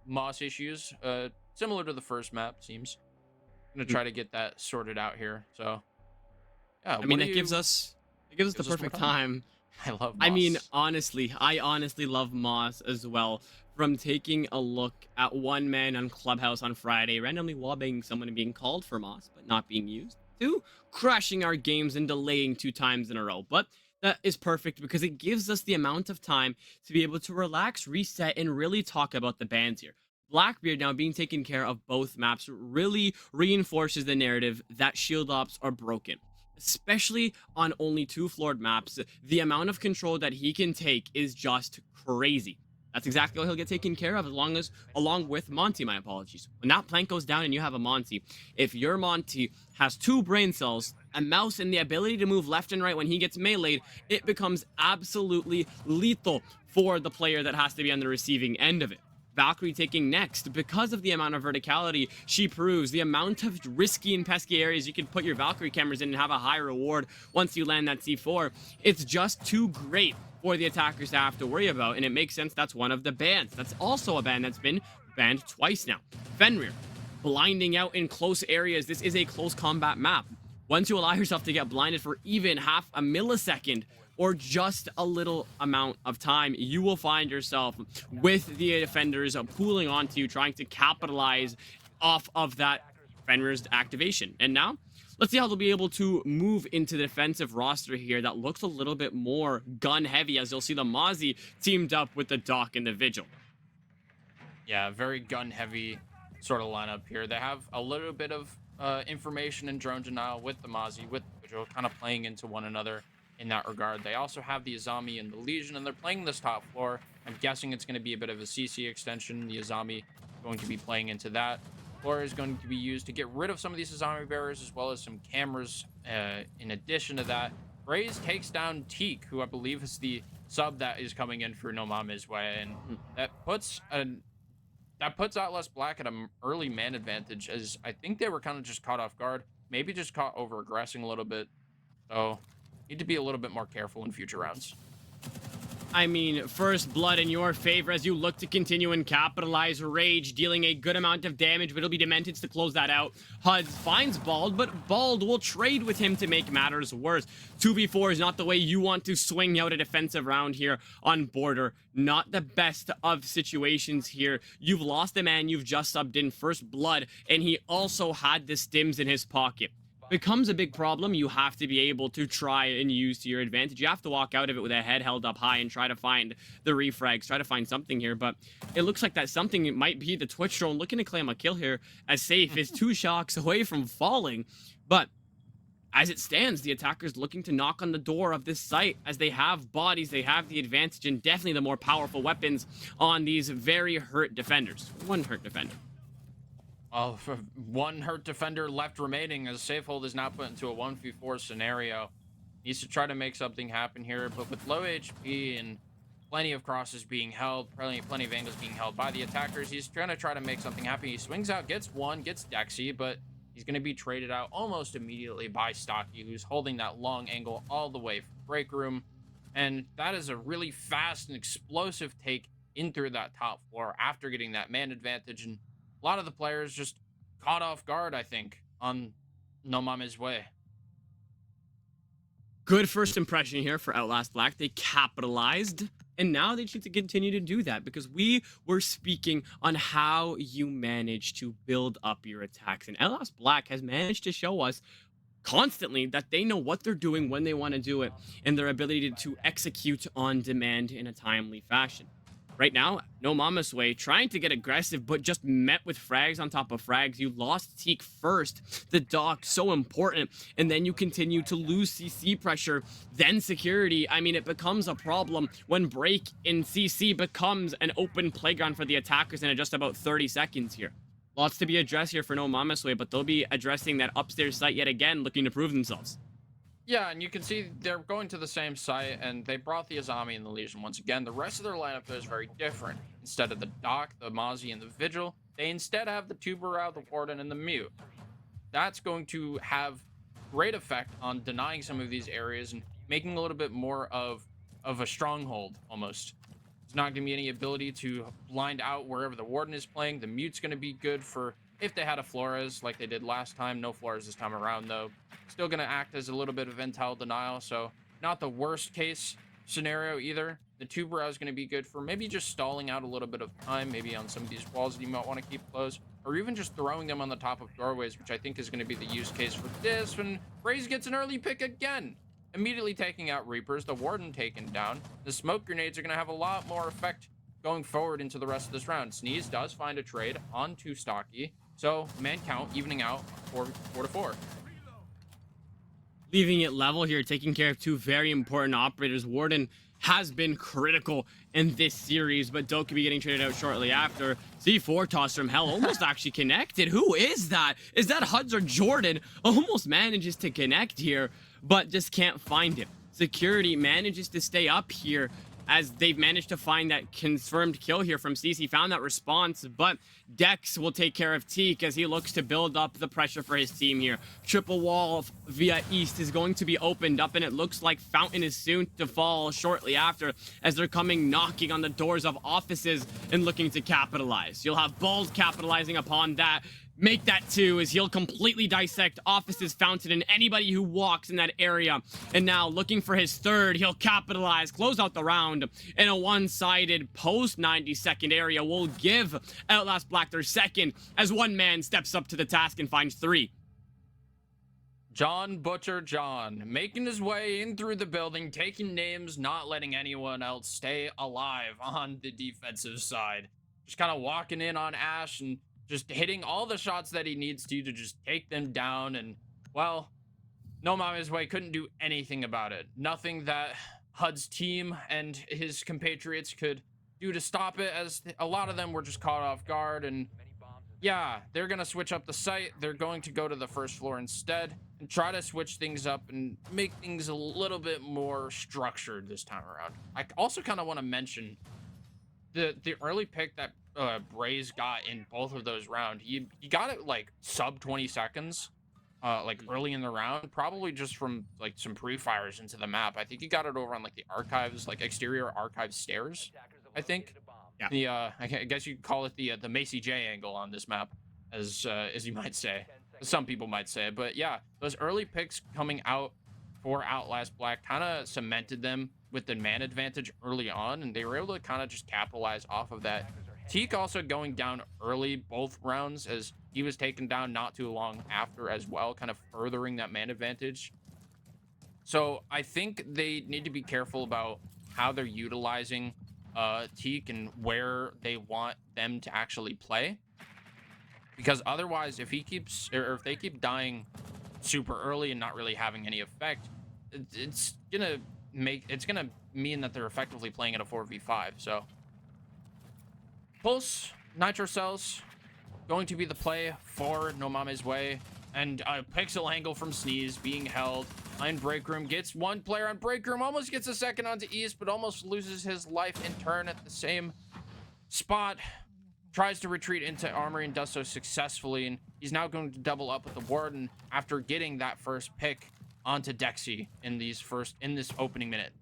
S2: Moss issues, similar to the first map, seems. Gonna try to get that sorted out here. So yeah,
S1: I mean, it gives us the
S2: gives us more
S1: perfect time.
S2: I love
S1: I mean,
S2: Moss.
S1: I honestly love Moss as well. From taking a look at one man on Clubhouse on Friday, randomly wobbing someone and being called for Moss, but not being used, to crashing our games and delaying 2 times in a row. But that is perfect because it gives us the amount of time to be able to relax, reset, and really talk about the bans here. Blackbeard now being taken care of both maps really reinforces the narrative that shield ops are broken, especially on only 2 floored maps. The amount of control that he can take is just crazy. That's exactly what he'll get taken care of, along with Monty, my apologies. When that plank goes down and you have a Monty, if your Monty has 2 brain cells, a mouse, and the ability to move left and right when he gets meleeed, it becomes absolutely lethal for the player that has to be on the receiving end of it. Valkyrie taking next because of the amount of verticality she proves, the amount of risky and pesky areas you can put your Valkyrie cameras in and have a high reward once you land that C4. It's just too great for the attackers to have to worry about, and it makes sense that's one of the bans. That's also a ban that's been banned twice now. Fenrir, blinding out in close areas. This is a close combat map. Once you allow yourself to get blinded for even half a millisecond, or just a little amount of time, you will find yourself with the defenders pooling onto you, trying to capitalize off of that Fenrir's activation. And now, let's see how they'll be able to move into the defensive roster here that looks a little bit more gun heavy, as you'll see the Mozzie teamed up with the Doc and the Vigil.
S2: Yeah, very gun heavy sort of lineup here. They have a little bit of information and drone denial with the Mozzie, with the Vigil, kind of playing into one another in that regard. They also have the Azami and the Legion, and they're playing this top floor. I'm guessing it's going to be a bit of a CC extension. The Azami going to be playing into that. Floor is going to be used to get rid of some of these Azami bearers, as well as some cameras. In addition to that, Raze takes down Teak, who I believe is the sub that is coming in for No Mame's way, and that puts OUTLAST Black at an early man advantage, as I think they were kind of just caught off guard, maybe just caught over aggressing a little bit. So need to be a little bit more careful in future rounds.
S1: I mean, first blood in your favor as you look to continue and capitalize. Rage dealing a good amount of damage, but it'll be Dementeds to close that out. HUD finds Bald, but Bald will trade with him to make matters worse. 2v4 is not the way you want to swing out a defensive round here on Border. Not the best of situations here. You've lost a man you've just subbed in first blood, and he also had the stims in his pocket. Becomes a big problem. You have to be able to try and use to your advantage. You have to walk out of it with a head held up high and try to find the refrags, try to find something here, but it looks like that something, it might be the Twitch drone looking to claim a kill here, as Safe is 2 shocks away from falling. But as it stands, the attackers looking to knock on the door of this site, as they have bodies, they have the advantage, and definitely the more powerful weapons on these very hurt defenders. 1 hurt defender.
S2: Well, 1 hurt defender left remaining, as Safehold is now put into a 1v4 scenario. Needs to try to make something happen here, but with low HP and plenty of crosses being held, plenty of angles being held by the attackers, he's trying to make something happen. He swings out, gets 1, gets Dexy, but he's going to be traded out almost immediately by Stocky, who's holding that long angle all the way from break room. And that is a really fast and explosive take in through that top floor after getting that man advantage, and a lot of the players just caught off guard, I think, on No Mame's way.
S1: Good first impression here for OUTLAST Black. They capitalized, and now they need to continue to do that, because we were speaking on how you manage to build up your attacks, and OUTLAST Black has managed to show us constantly that they know what they're doing when they want to do it, and their ability to execute on demand in a timely fashion. Right now, No Mama's Way trying to get aggressive, but just met with frags on top of frags. You lost Teak first. The Doc, so important. And then you continue to lose CC pressure, then security. I mean, it becomes a problem when break in CC becomes an open playground for the attackers in just about 30 seconds here. Lots to be addressed here for No Mama's Way, but they'll be addressing that upstairs site yet again, looking to prove themselves.
S2: Yeah, and you can see they're going to the same site, and they brought the Azami and the Legion once again. The rest of their lineup is very different. Instead of the Doc, the Mozzie, and the Vigil, they instead have the Tubarão, the Warden, and the Mute. That's going to have great effect on denying some of these areas and making a little bit more of a stronghold almost. It's not going to be any ability to blind out wherever the Warden is playing. The Mute's going to be good for if they had a Flores like they did last time. No Flores this time around, though. Still going to act as a little bit of intel denial, so not the worst case scenario either. The Tubarão is going to be good for maybe just stalling out a little bit of time, maybe on some of these walls that you might want to keep closed, or even just throwing them on the top of doorways, which I think is going to be the use case for this. When Raze gets an early pick again, immediately taking out Reapers, the Warden taken down. The smoke grenades are going to have a lot more effect going forward into the rest of this round. Sneeze does find a trade onto Stocky, so man count evening out 4-4.
S1: Leaving it level here, taking care of two very important operators. Warden has been critical in this series, but Doe could be getting traded out shortly after. C4 toss from hell, almost actually connected. Who is that? Is that Huds or Jordan? Almost manages to connect here, but just can't find him. Security manages to stay up here as they've managed to find that confirmed kill here from CC. Found that response, but Dex will take care of Teak as he looks to build up the pressure for his team here. Triple wall via east is going to be opened up, and it looks like Fountain is soon to fall shortly after as they're coming knocking on the doors of offices and looking to capitalize. You'll have Bald capitalizing upon that. Make that two as he'll completely dissect Office's Fountain and anybody who walks in that area. And now looking for his third, he'll capitalize, close out the round in a one-sided post 90-second area. Will give Outlast Black their second as one man steps up to the task and finds three.
S2: John Butcher John making his way in through the building, taking names, not letting anyone else stay alive on the defensive side. Just kind of walking in on Ash and just hitting all the shots that he needs to just take them down. And, well, No Mame's Way couldn't do anything about it. Nothing that HUD's team and his compatriots could do to stop it, as a lot of them were just caught off guard. And, yeah, they're going to switch up the site. They're going to go to the first floor instead and try to switch things up and make things a little bit more structured this time around. I also kind of want to mention the early pick that Braze got in both of those rounds. He got it like sub 20 seconds, like early in the round, probably just from like some pre-fires into the map. I think he got it over on like the archives, like exterior archive stairs, I think. Yeah. I guess you could call it the Macy J angle on this map, as you might say. Some people might say. But yeah, those early picks coming out for Outlast Black kind of cemented them with the man advantage early on, and they were able to kind of just capitalize off of that. Teak also going down early both rounds as he was taken down not too long after as well, kind of furthering that man advantage. So I think they need to be careful about how they're utilizing Teak and where they want them to actually play, because otherwise if if they keep dying super early and not really having any effect, it's gonna mean that they're effectively playing at a 4v5. So Pulse, Nitro Cells, going to be the play for No Mame's Way. And a pixel angle from Sneeze being held. On Break Room, gets one player on Break Room, almost gets a second onto East, but almost loses his life in turn at the same spot. Tries to retreat into Armory and does so successfully. And he's now going to double up with the Warden after getting that first pick onto Dexy in this opening minute.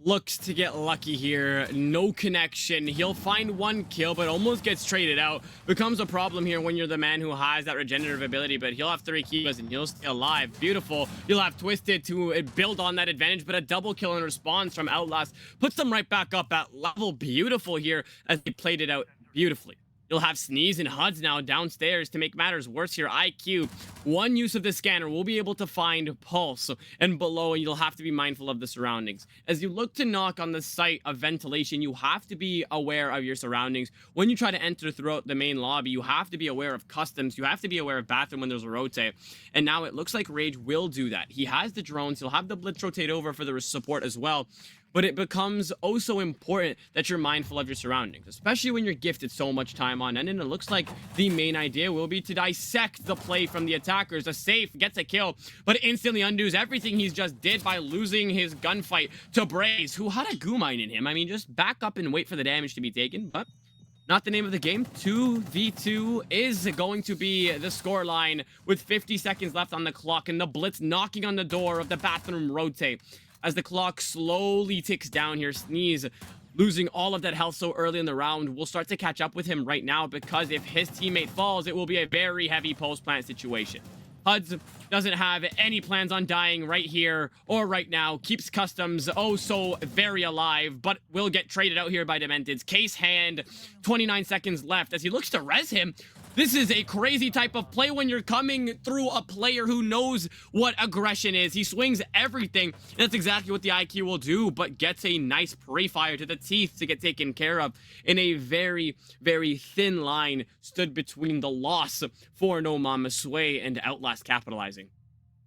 S1: Looks to get lucky here. No connection. He'll find one kill, but almost gets traded out. Becomes a problem here when you're the man who has that regenerative ability, but he'll have 3 keys and he'll stay alive. Beautiful. You'll have Twisted to build on that advantage, but a double kill in response from Outlast puts them right back up at level. Beautiful here as they played it out beautifully. You'll have Sneeze and Huds now downstairs to make matters worse here. IQ, one use of the scanner will be able to find Pulse and below, and you'll have to be mindful of the surroundings. As you look to knock on the site of ventilation, you have to be aware of your surroundings. When you try to enter throughout the main lobby, you have to be aware of customs. You have to be aware of bathroom when there's a rotate. And now it looks like Rage will do that. He has the drones. He'll have the Blitz rotate over for the support as well. but it becomes oh so important that you're mindful of your surroundings, especially when you're gifted so much time on end. And it looks like the main idea will be to dissect the play from the attackers. A safe gets a kill, but instantly undoes everything he's just did by losing his gunfight to Braze, who had a goo mine in him. I mean, just back up and wait for the damage to be taken, but not the name of the game. 2v2 is going to be the scoreline with 50 seconds left on the clock, and the Blitz knocking on the door of the bathroom rotate as the clock slowly ticks down here. Sneeze losing all of that health so early in the round will start to catch up with him right now, because if his teammate falls, it will be a very heavy post-plant situation. Huds doesn't have any plans on dying right here or right now. Keeps Customs oh so very alive, but will get traded out here by Demented's. Case hand, 29 seconds left as he looks to res him. This is a crazy type of play when you're coming through a player who knows what aggression is. He swings everything, and that's exactly what the IQ will do, but gets a nice pre-fire to the teeth to get taken care of in a very, very thin line stood between the loss for No Mama's Way and OUTLAST capitalizing.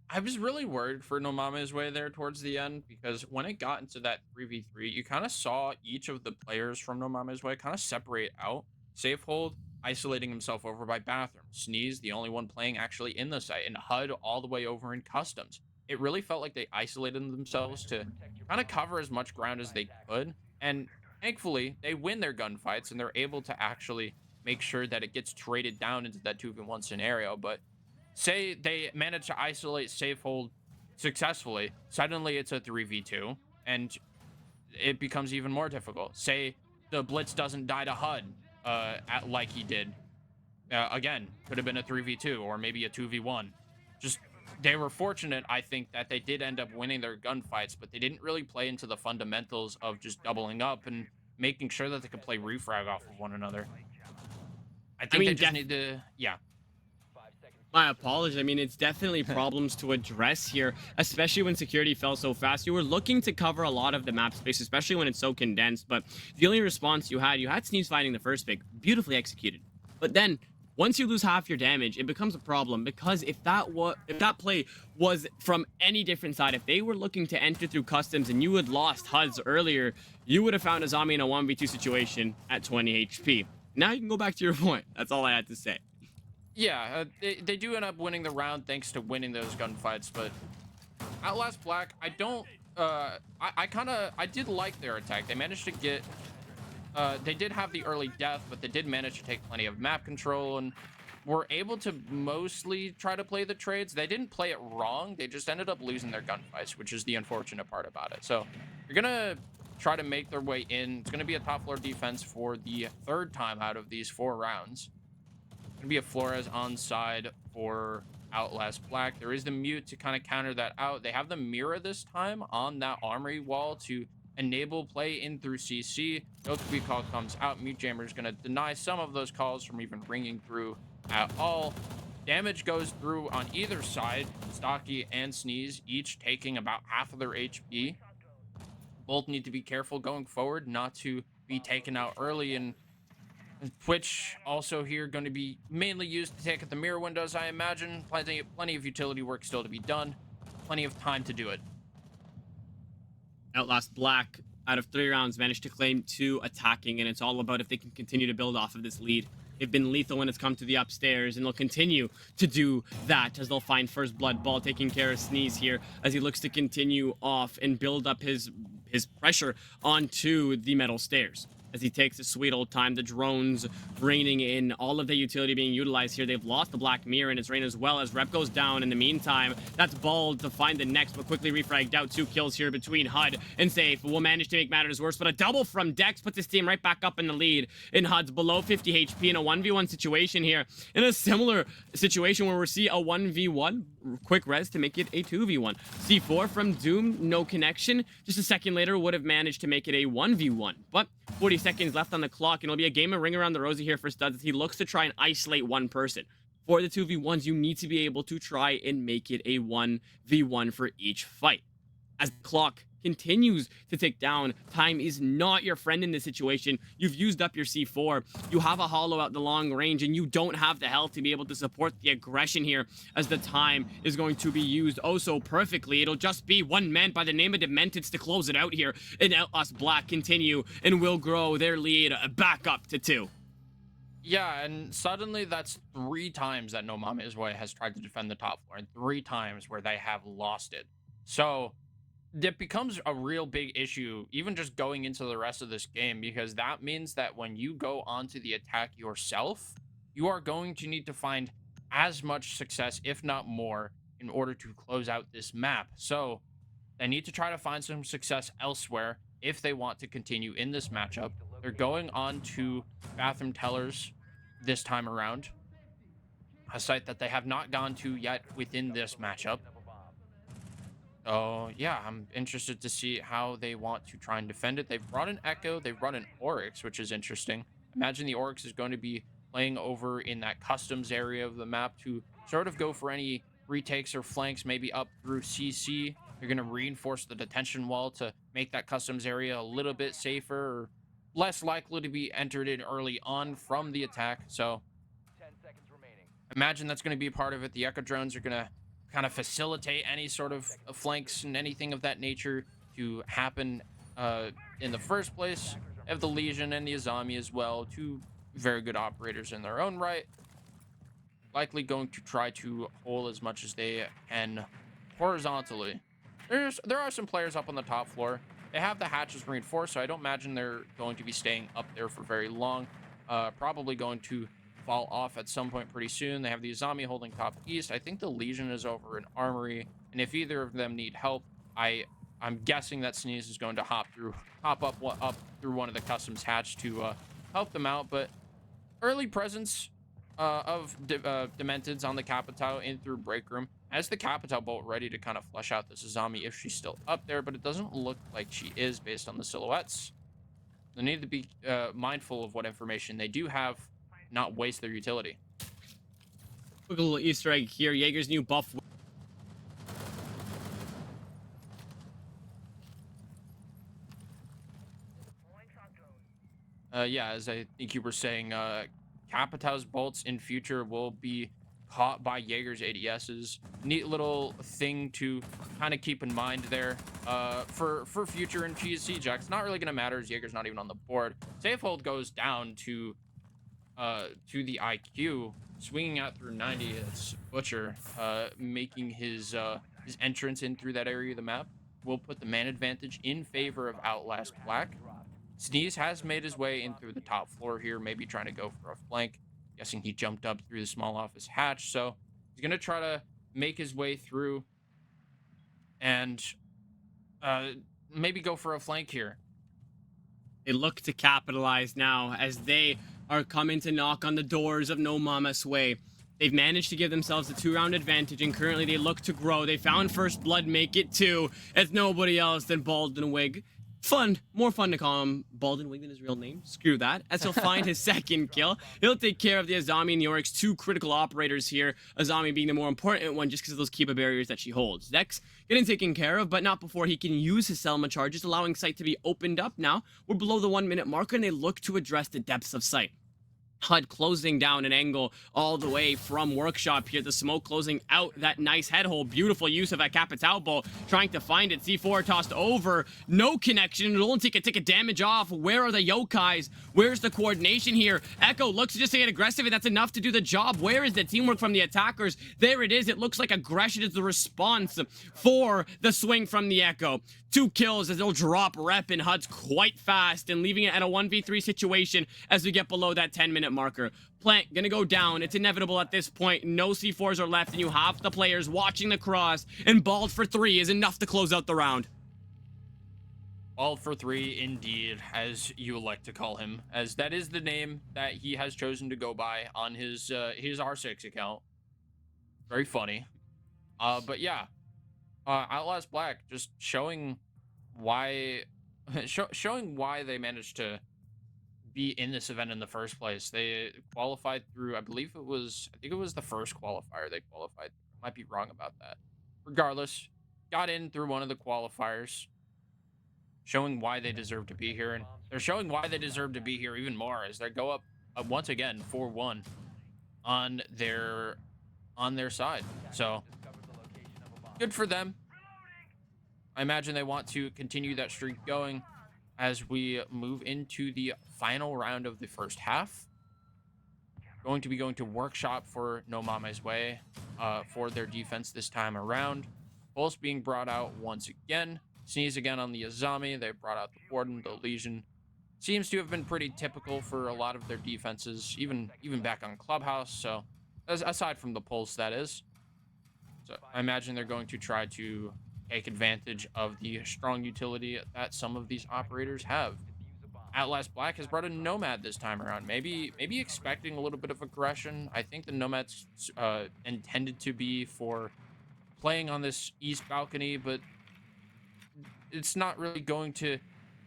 S2: I was really worried for No Mama's Way there towards the end, because when it got into that 3v3, you kind of saw each of the players from No Mama's Way kind of separate out. Safehold isolating himself over by bathroom. Sneeze, the only one playing actually in the site, and HUD all the way over in customs. It really felt like they isolated themselves to kind of cover as much ground as they could. And thankfully, they win their gunfights and they're able to actually make sure that it gets traded down into that 2v1 scenario. But say they manage to isolate Safehold successfully, suddenly it's a 3v2, and it becomes even more difficult. Say the Blitz doesn't die to HUD, like he did. Again, could have been a 3v2 or maybe a 2v1. Just, they were fortunate, I think, that they did end up winning their gunfights, but they didn't really play into the fundamentals of just doubling up and making sure that they could play refrag off of one another. I think they just need to, yeah.
S1: My apologies. I mean, it's definitely problems to address here, especially when security fell so fast. You were looking to cover a lot of the map space, especially when it's so condensed, but the only response you had Sneeze fighting the first pick, beautifully executed. But then, once you lose half your damage, it becomes a problem, because if that play was from any different side, if they were looking to enter through customs and you had lost HUDs earlier, you would have found a zombie in a 1v2 situation at 20 HP. Now you can go back to your point. That's all I had to say.
S2: Yeah, they do end up winning the round thanks to winning those gunfights, but OUTLAST Black, I did like their attack. They managed to get, they did have the early death, but they did manage to take plenty of map control and were able to mostly try to play the trades. They didn't play it wrong. They just ended up losing their gunfights, which is the unfortunate part about it. So you're going to try to make their way in. It's going to be a top floor defense for the third time out of these 4 rounds. Gonna be a Flores on side for OUTLAST Black. There is the mute to kind of counter that out. They have the mirror this time on that armory wall to enable play in through CC. No QB call comes out. Mute Jammer is gonna deny some of those calls from even ringing through at all. Damage goes through on either side. Stocky and Sneeze each taking about half of their HP. Both need to be careful going forward not to be taken out early, and Twitch also here going to be mainly used to take at the mirror windows, I imagine. Plenty of utility work still to be done. Plenty of time to do it.
S1: OUTLAST Black, out of 3 rounds, managed to claim 2 attacking, and it's all about if they can continue to build off of this lead. They've been lethal when it's come to the upstairs, and they'll continue to do that as they'll find first blood. Ball taking care of Sneeze here as he looks to continue off and build up his pressure onto the metal stairs. As he takes his sweet old time, the drones raining in, all of the utility being utilized here. They've lost the Black Mirror in its rain as well as Rep goes down. In the meantime, that's Bald to find the next, but quickly refragged out. 2 kills here between HUD and Safe. Will manage to make matters worse, but a double from Dex puts his team right back up in the lead. In HUD's below 50 HP in a 1v1 situation here. In a similar situation where we see a 1v1, quick res to make it a 2v1. C4 from Doom, no connection. Just a second later would have managed to make it a 1v1, but 40 seconds left on the clock, and it'll be a game of ring around the rosy here for Studs as he looks to try and isolate one person. For the 2v1s, you need to be able to try and make it a 1v1 for each fight. As the clock continues to tick down. Time is not your friend in this situation. You've used up your C4. You have a hollow out the long range, and you don't have the health to be able to support the aggression here, as the time is going to be used oh so perfectly. It'll just be one man by the name of Dementeds to close it out here, and OUTLAST Black continue and will grow their lead back up to 2.
S2: Yeah, and suddenly that's 3 times that No Mame's Way has tried to defend the top floor, and 3 times where they have lost it. So that becomes a real big issue, even just going into the rest of this game, because that means that when you go onto the attack yourself, you are going to need to find as much success, if not more, in order to close out this map. So they need to try to find some success elsewhere if they want to continue in this matchup. They're going on to Bathroom Tellers this time around, a site that they have not gone to yet within this matchup. So yeah, I'm interested to see how they want to try and defend it. They've brought an Echo, they've brought an Oryx, which is interesting. Imagine the Oryx is going to be playing over in that customs area of the map to sort of go for any retakes or flanks, maybe up through CC. They're going to reinforce the detention wall to make that customs area a little bit safer, or less likely to be entered in early on from the attack. So imagine that's going to be a part of it. The Echo drones are going to kind of facilitate any sort of flanks and anything of that nature to happen in the first place. Have the Legion and the Azami as well, 2 very good operators in their own right. Likely going to try to hold as much as they can horizontally. There are some players up on the top floor. They have the hatches reinforced, so I don't imagine they're going to be staying up there for very long. Probably going to fall off at some point pretty soon. They have the Azami holding top east. I think the Legion is over in Armory, and if either of them need help, I'm guessing that Sneeze is going to hop up through one of the customs hatch to help them out. But early presence of Dementeds on the Capitao in through break room. As the Capitao bolt ready to kind of flush out this Azami if she's still up there, but it doesn't look like she is based on the silhouettes. They need to be mindful of what information they do have, not waste their utility.
S1: Quick little Easter egg here. Jaeger's new buff.
S2: Yeah, as I think you were saying, Capitao's bolts in future will be caught by Jaeger's ADSs. Neat little thing to kind of keep in mind there for future and GSC Jack. It's not really going to matter as Jaeger's not even on the board. Safe hold goes down to the IQ, swinging out through 90. It's Butcher making his entrance in through that area of the map. Will put the man advantage in favor of OUTLAST Black. Sneeze has made his way in through the top floor here, maybe trying to go for a flank. Guessing he jumped up through the small office hatch, so he's going to try to make his way through and maybe go for a flank here.
S1: They look to capitalize now as they are coming to knock on the doors of No Mame's Way. They've managed to give themselves a 2-round advantage, and currently they look to grow. They found First Blood, make it 2, as nobody else than Baldwin Wig. More fun to call him Baldwin Wig than his real name. Screw that. As he'll find his second kill. He'll take care of the Azami and the Oryx, 2 critical operators here. Azami being the more important one just because of those Kiba barriers that she holds. Dex getting taken care of, but not before he can use his Selma charges, allowing sight to be opened up now. We're below the 1-minute marker, and they look to address the depths of sight. HUD closing down an angle all the way from Workshop here. The smoke closing out that nice head hole. Beautiful use of that Capitao bolt. Trying to find it. C4 tossed over. No connection. It'll only take a tick of damage off. Where are the yokais? Where's the coordination here? Echo looks to just get aggressive, and that's enough to do the job. Where is the teamwork from the attackers? There it is. It looks like aggression is the response for the swing from the Echo. 2 kills as they'll drop rep in HUDs quite fast and leaving it at a 1v3 situation as we get below that 10-minute marker. Plant gonna go down. It's inevitable at this point. No C4s are left, and you have the players watching the cross, and Bald for 3 is enough to close out the round.
S2: Bald for 3 indeed, as you like to call him, as that is the name that he has chosen to go by on his R6 account. Very funny. But yeah, OUTLAST Black just showing why they managed to be in this event in the first place. They qualified through, I think it was the first qualifier they qualified. Might be wrong about that. Regardless, got in through one of the qualifiers. showing why they deserve to be here, and they're showing why they deserve to be here even more as they go up once again 4-1 on their side. So good for them. I imagine they want to continue that streak going as we move into the final round of the first half. Going to be going to workshop for No Mame's Way for their defense this time around. Pulse being brought out once again. Sneeze again on the Azami. They brought out the Warden, the Legion. Seems to have been pretty typical for a lot of their defenses, even back on Clubhouse. So, aside from the Pulse, that is. So, I imagine they're going to try to take advantage of the strong utility that some of these operators have. Outlast Black has brought a Nomad this time around. Maybe expecting a little bit of aggression. I think the Nomad's intended to be for playing on this east balcony, but it's not really going to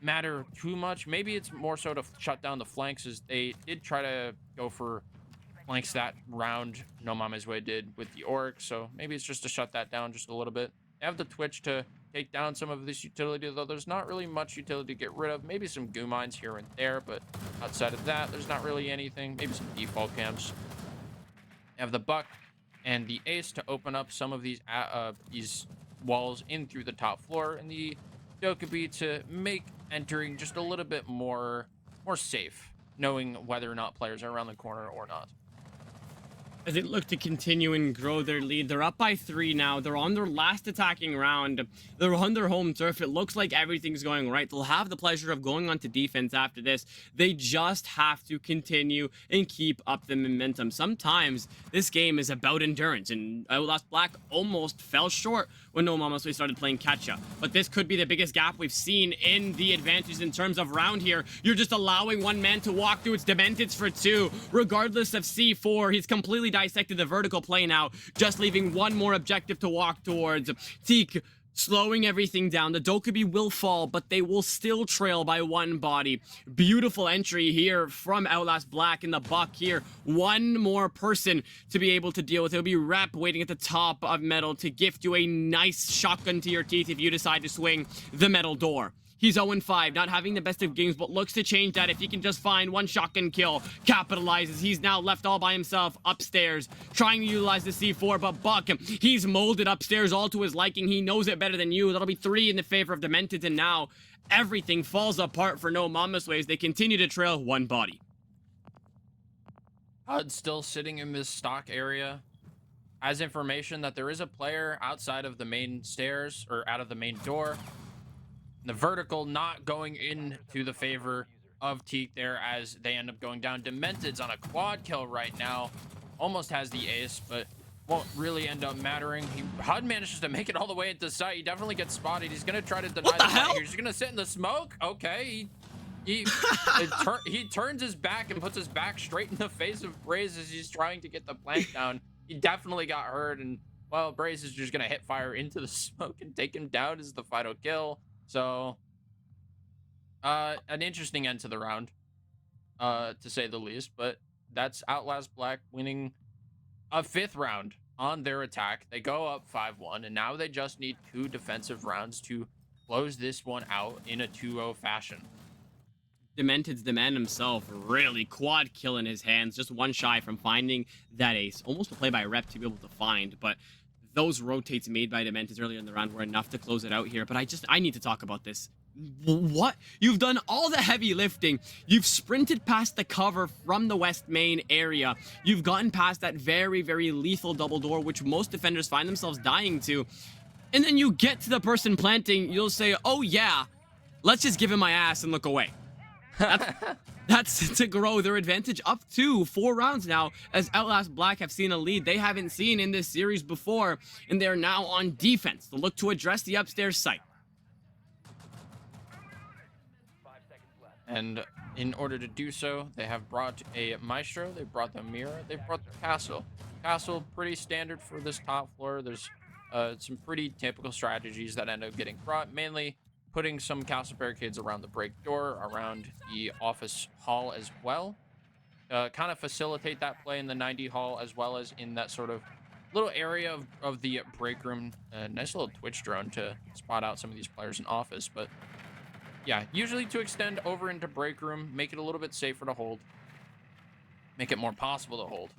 S2: matter too much. Maybe it's more so to shut down the flanks, as they did try to go for flanks that round. No Mame's Way did with the Orc, so maybe it's just to shut that down just a little bit. They have the Twitch to take down some of this utility, though there's not really much utility to get rid of. Maybe some goo mines here and there, but outside of that, there's not really anything. Maybe some default camps. They have the Buck and the Ace to open up some of these walls in through the top floor, and the Dokkaebi to make entering just a little bit more safe, knowing whether or not players are around the corner or not.
S1: As they look to continue and grow their lead, they're up by 3 now. They're on their last attacking round. They're on their home turf. It looks like everything's going right. They'll have the pleasure of going on to defense after this. They just have to continue and keep up the momentum. Sometimes this game is about endurance, and Outlast Black almost fell short when No Mame's Way started playing catch-up. But this could be the biggest gap we've seen in the advantage in terms of round here. You're just allowing one man to walk through. It's Dementeds for 2. Regardless of C4, he's completely dissected the vertical play now, just leaving one more objective to walk towards. Teak slowing everything down. The Dokkaebi will fall, but they will still trail by 1 body. Beautiful entry here from Outlast Black in the Buck here. One more person to be able to deal with. It'll be Rep waiting at the top of Metal to gift you a nice shotgun to your teeth if you decide to swing the Metal door. He's 0-5, not having the best of games, but looks to change that if he can just find one shotgun kill. Capitalizes. He's now left all by himself upstairs, trying to utilize the C4, but Buck, he's molded upstairs all to his liking. He knows it better than you. That'll be 3 in the favor of Dementeds, and now everything falls apart for No Mame's Way as they continue to trail 1 body.
S2: HUD still sitting in this stock area. Has information that there is a player outside of the main stairs, or out of the main door. The vertical not going into the favor of Teak there as they end up going down. Dementeds on a quad kill right now. Almost has the ace, but won't really end up mattering. HUD manages to make it all the way into sight. He definitely gets spotted. He's going to try to deny the fight here. He's going to sit in the smoke. Okay. He turns his back and puts his back straight in the face of Braze as he's trying to get the plank down. He definitely got hurt, and, well, Braze is just going to hit fire into the smoke and take him down as the final kill. So, an interesting end to the round, to say the least, but that's Outlast Black winning a 5th round on their attack. They go up 5-1, and now they just need 2 defensive rounds to close this one out in a 2-0 fashion.
S1: Demented's the man himself, really quad kill in his hands, just 1 shy from finding that ace. Almost a play by Rep to be able to find, but those rotates made by Dementeds earlier in the round were enough to close it out here. But I need to talk about this. What? You've done all the heavy lifting. You've sprinted past the cover from the west main area. You've gotten past that very, very lethal double door, which most defenders find themselves dying to. And then you get to the person planting, you'll say, oh yeah, let's just give him my ass and look away. That's to grow their advantage up to 4 rounds now, as Outlast Black have seen a lead they haven't seen in this series before, and they're now on defense to look to address the upstairs site.
S2: And in order to do so, they have brought a Maestro, they brought the Mirror, they brought the Castle. Castle, pretty standard for this top floor. There's some pretty typical strategies that end up getting brought, mainly putting some castle barricades around the break door, around the office hall as well. Kind of facilitate that play in the 90 hall, as well as in that sort of little area of the break room. Nice little Twitch drone to spot out some of these players in office, but Yeah, usually to extend over into break room, make it a little bit safer to hold, make it more possible to hold.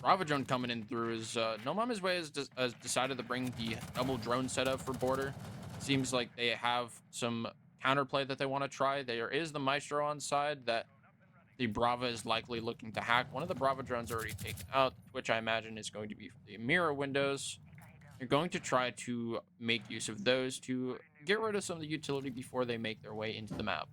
S2: Bravo drone coming in through is No Mama's Way has decided to bring the double drone setup for border. Seems like they have some counterplay that they want to try. There is the Maestro on side that the Brava is likely looking to hack. One of the Brava drones already taken out, which I imagine is going to be for the mirror windows. You're going to try to make use of those to get rid of some of the utility before they make their way into the map.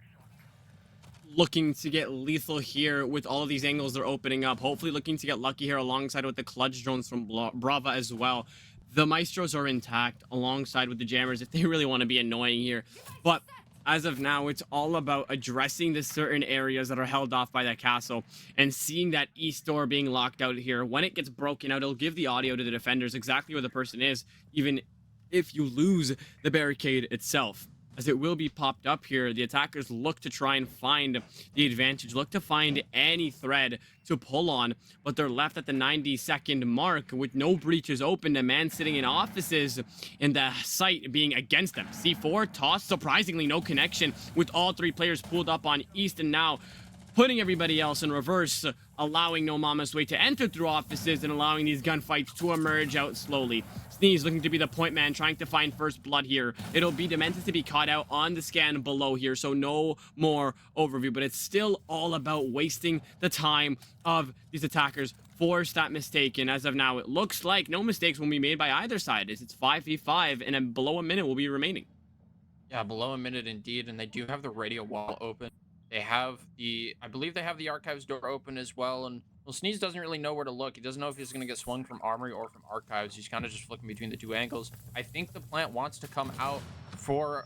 S1: Looking to get lethal here with all of these angles they're opening up. Hopefully looking to get lucky here alongside with the clutch drones from Brava as well. The Maestros are intact alongside with the jammers if they really want to be annoying here. But as of now, it's all about addressing the certain areas that are held off by that castle and seeing that east door being locked out here. When it gets broken out, it'll give the audio to the defenders exactly where the person is, even if you lose the barricade itself. As it will be popped up here, the attackers look to try and find the advantage, look to find any thread to pull on, but they're left at the 90-second mark with no breaches open, a man sitting in offices and the site being against them. C4 toss, surprisingly no connection with all three players pulled up on east, and now putting everybody else in reverse, allowing No Mama's Way to enter through offices and allowing these gunfights to emerge out slowly. Sneeze looking to be the point man, trying to find first blood here. It'll be Demented to be caught out on the scan below here, so no more overview, but it's still all about wasting the time of these attackers. Force that mistake, and as of now, it looks like no mistakes will be made by either side, as it's 5v5, and below a minute will be remaining.
S2: Yeah, below a minute indeed, and they do have the radio wall open. They have I believe they have the archives door open as well, and well, Sneeze doesn't really know where to look. He doesn't know if he's going to get swung from armory or from archives. He's kind of just flicking between the two angles. I think the plant wants to come out for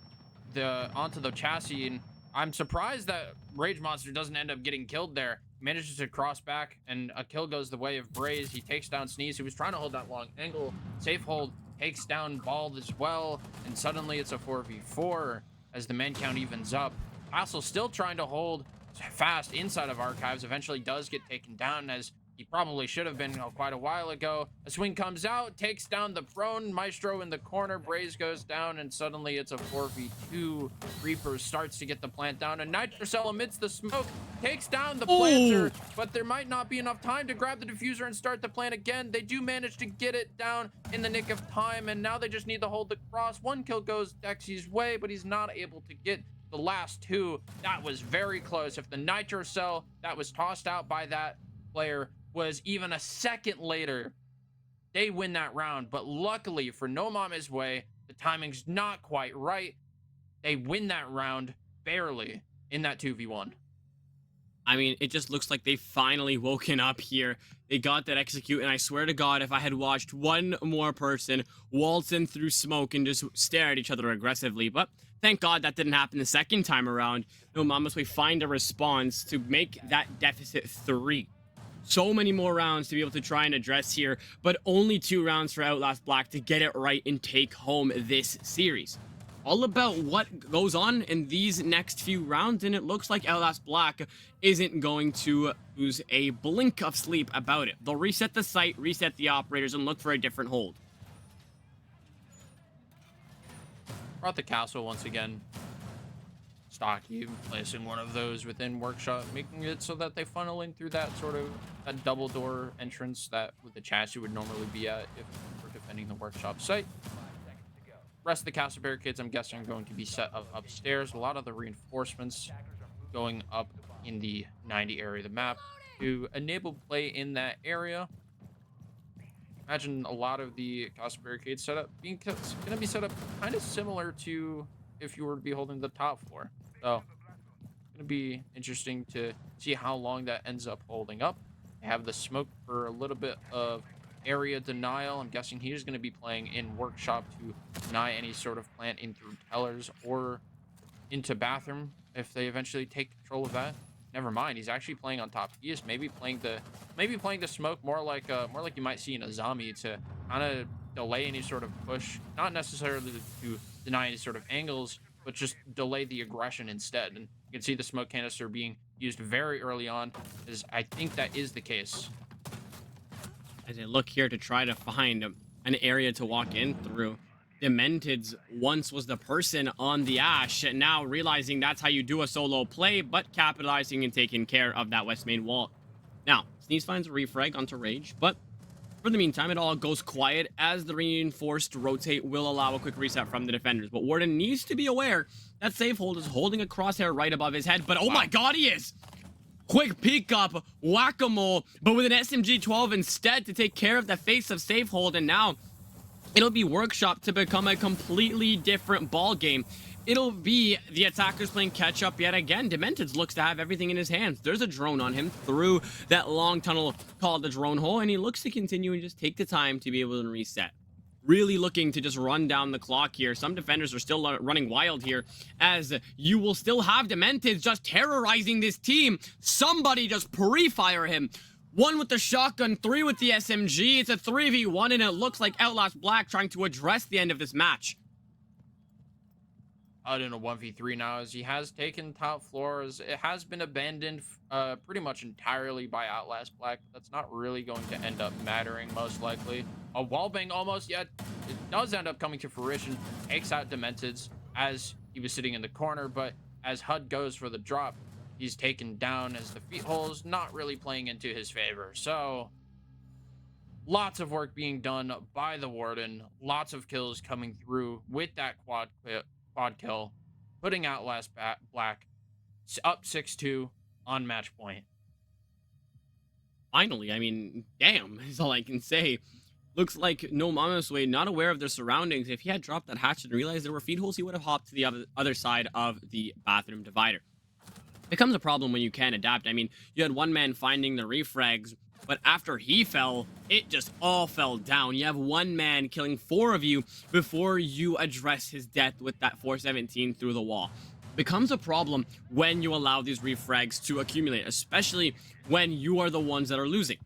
S2: onto the chassis, and I'm surprised that Rage Monster doesn't end up getting killed there. He manages to cross back, and a kill goes the way of Braze. He takes down Sneeze, who was trying to hold that long angle. Safe hold takes down Bald as well, and suddenly it's a 4v4 as the man count evens up. Hassel still trying to hold fast inside of archives, eventually does get taken down, as he probably should have been quite a while ago. A swing comes out, takes down the prone Maestro in the corner. Braze goes down, and suddenly it's a 4v2. Reaper starts to get the plant down, and Nitrocell amidst the smoke takes down the planter, but there might not be enough time to grab the diffuser and start the plant again. They do manage to get it down in the nick of time, and now they just need to hold the cross. One kill goes Dexy's way, but he's not able to get the last two. That was very close. If the Nitro Cell that was tossed out by that player was even a second later, they win that round. But luckily for No Mama's Way, the timing's not quite right. They win that round barely in that 2v1.
S1: I mean, it just looks like they've finally woken up here. They got that execute, and I swear to God, if I had watched one more person waltz in through smoke and just stare at each other aggressively, but thank God that didn't happen the second time around. No Mama's Way find a response to make that deficit 3. So many more rounds to be able to try and address here, but only 2 rounds for Outlast Black to get it right and take home this series. All about what goes on in these next few rounds, and it looks like Outlast Black isn't going to lose a blink of sleep about it. They'll reset the site, reset the operators, and look for a different hold.
S2: Brought the castle once again. Stocky placing one of those within workshop, making it so that they funnel in through that sort of that double door entrance that with the chassis would normally be at if we're defending the workshop site. Rest of the castle barricades, I'm guessing, are going to be set up upstairs. A lot of the reinforcements going up in the 90 area of the map to enable play in that area. Imagine a lot of the castle barricade setup being going to be set up kind of similar to if you were to be holding the top floor. So it's going to be interesting to see how long that ends up holding up. I have the smoke for a little bit of area denial. I'm guessing he's going to be playing in workshop to deny any sort of plant in through tellers or into bathroom if they eventually take control of that. Never mind, he's actually playing on top. He is maybe playing the smoke more like you might see in a zombie to kind of delay any sort of push, not necessarily to deny any sort of angles, but just delay the aggression instead. And you can see the smoke canister being used very early on, as I think that is the case.
S1: As they look here to try to find an area to walk in through. Demented's once was the person on the Ash, and now realizing that's how you do a solo play, but capitalizing and taking care of that west main wall. Now, Sneeze finds a refrag onto Rage, but for the meantime, it all goes quiet as the reinforced rotate will allow a quick reset from the defenders. But Warden needs to be aware that Safehold is holding a crosshair right above his head, but oh my god, he is! Quick peek up, whack-a-mole, but with an SMG-12 instead to take care of the face of Safehold, and now it'll be workshopped to become a completely different ball game. It'll be the attackers playing catch up yet again. Demented looks to have everything in his hands. There's a drone on him through that long tunnel called the drone hole, and he looks to continue and just take the time to be able to reset. Really looking to just run down the clock here. Some defenders are still running wild here, as you will still have Demented just terrorizing this team. Somebody just pre-fire him. 1 with the shotgun, 3 with the SMG. It's a 3v1, and it looks like Outlast Black trying to address the end of this match.
S2: Out in a 1v3 now, as he has taken top floors. It has been abandoned pretty much entirely by Outlast Black. That's not really going to end up mattering, most likely. A wallbang almost, yet it does end up coming to fruition. Takes out Dementeds as he was sitting in the corner, but as HUD goes for the drop, he's taken down as the feet hole's not really playing into his favor. So lots of work being done by the Warden. Lots of kills coming through with that quad kill, putting Outlast Black up 6-2 on match point.
S1: Finally, I mean, damn, is all I can say. Looks like no MAMES WEY, not aware of their surroundings. If he had dropped that hatchet and realized there were feed holes, he would have hopped to the other side of the bathroom divider. Becomes a problem when you can't adapt. I mean, you had one man finding the refrags, but after he fell, it just all fell down. You have one man killing 4 of you before you address his death with that 417 through the wall. Becomes a problem when you allow these refrags to accumulate, especially when you are the ones that are losing.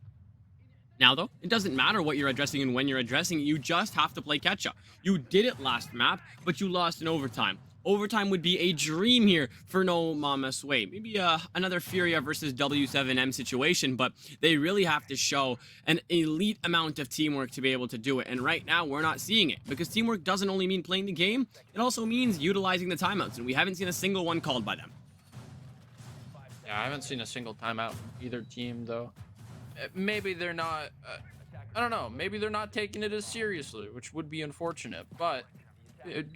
S1: Now, though, it doesn't matter what you're addressing and when you're addressing it. You just have to play catch-up. You did it last map, but you lost in overtime. Overtime would be a dream here for no MAMES WEY. Maybe another Furia versus W7M situation, but they really have to show an elite amount of teamwork to be able to do it. And right now, we're not seeing it, because teamwork doesn't only mean playing the game, it also means utilizing the timeouts, and we haven't seen a single one called by them.
S2: Yeah, I haven't seen a single timeout from either team, though. Maybe they're not, I don't know, maybe they're not taking it as seriously, which would be unfortunate, but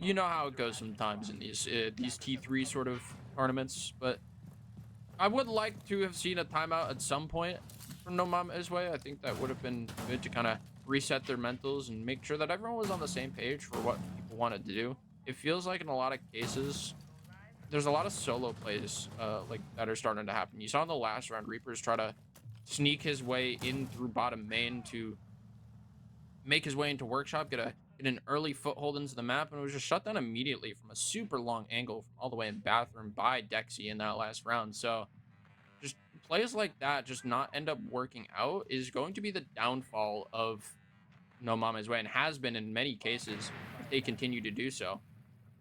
S2: you know how it goes sometimes in these T3 sort of tournaments. But I would like to have seen a timeout at some point from no MAMES WEY. I think that would have been good to kind of reset their mentals and make sure that everyone was on the same page for what people wanted to do. It feels like in a lot of cases, there's a lot of solo plays like that are starting to happen. You saw in the last round, Reapers try to sneak his way in through bottom main to make his way into workshop, get an early foothold into the map, and it was just shut down immediately from a super long angle from all the way in bathroom by Dexy in that last round. So just plays like that just not end up working out is going to be the downfall of no MAMES WEY, and has been in many cases if they continue to do so.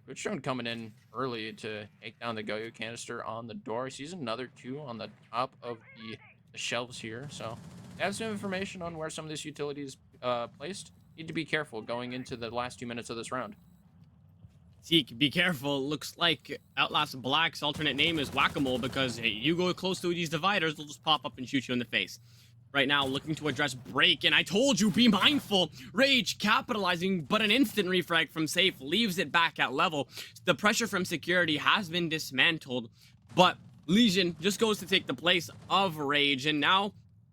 S2: Goodstone coming in early to take down the Goyo canister on the door. He sees another 2 on the top of the shelves here, so they have some information on where some of this utility is placed. Need to be careful going into the last 2 minutes of this round.
S1: Zeke, be careful. Looks like Outlast Black's alternate name is Whack-A-Mole, because hey, you go close to these dividers, they'll just pop up and shoot you in the face. Right now, looking to address break, and I told you, be mindful. Rage capitalizing, but an instant refrag from Safe leaves it back at level. The pressure from security has been dismantled, but Legion just goes to take the place of Rage, and now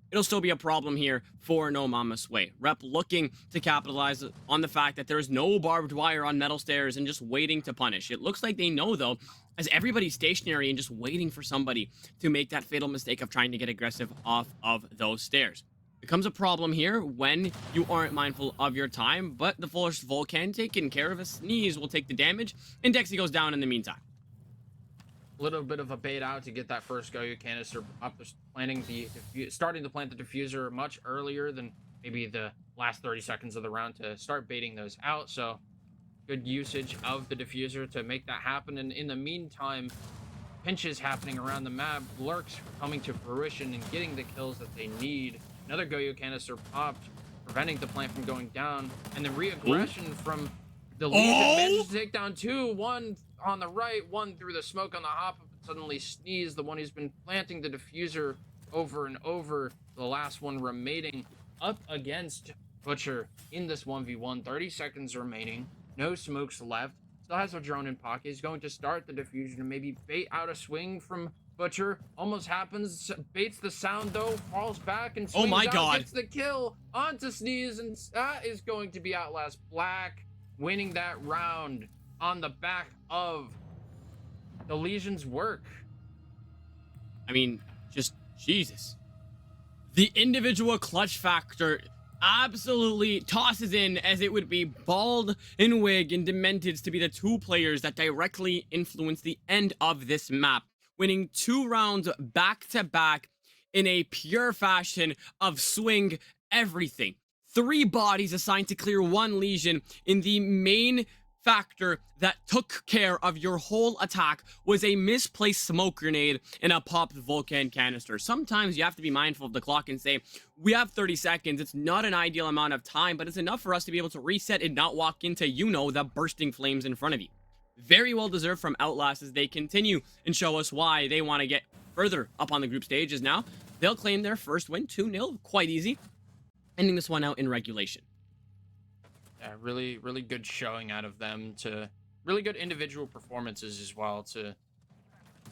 S1: it'll still be a problem here for no MAMES WEY. Rep looking to capitalize on the fact that there is no barbed wire on metal stairs and just waiting to punish. It looks like they know, though, as everybody's stationary and just waiting for somebody to make that fatal mistake of trying to get aggressive off of those stairs. Becomes a problem here when you aren't mindful of your time, but the Foolish Volcan taking care of a sneeze will take the damage, and Dexy goes down in the meantime.
S2: Little bit of a bait out to get that first Goyo canister up, starting to plant the diffuser much earlier than maybe the last 30 seconds of the round to start baiting those out. So good usage of the diffuser to make that happen. And in the meantime, pinches happening around the map, lurks coming to fruition and getting the kills that they need. Another Goyo canister popped, preventing the plant from going down, and the re-aggression from The Legion
S1: Oh,
S2: managed to take down two, one on the right, one through the smoke on the hop up, and suddenly Sneeze, the one who's been planting the diffuser over and over, the last one remaining up against Butcher in this 1v1. 30 seconds remaining, no smokes left, still has a drone in pocket. He's going to start the diffusion and maybe bait out a swing from Butcher. Almost happens, baits the sound though, falls back and
S1: oh
S2: swings
S1: my
S2: out,
S1: God.
S2: gets the kill onto Sneeze, and that is going to be Outlast Black winning that round on the back of the Legion's work.
S1: I mean, just Jesus. The individual clutch factor absolutely tosses in, as it would be Bald and Wig and Dementeds to be the two players that directly influence the end of this map, winning 2 rounds back to back in a pure fashion of swing everything. 3 bodies assigned to clear 1 Legion in the main factor that took care of your whole attack was a misplaced smoke grenade and a popped Vulcan canister. Sometimes you have to be mindful of the clock and say, we have 30 seconds. It's not an ideal amount of time, but it's enough for us to be able to reset and not walk into, the bursting flames in front of you. Very well deserved from Outlast as they continue and show us why they want to get further up on the group stages now. They'll claim their first win, 2-0, quite easy, ending this one out in regulation.
S2: Yeah, really, really good showing out of them, to really good individual performances as well to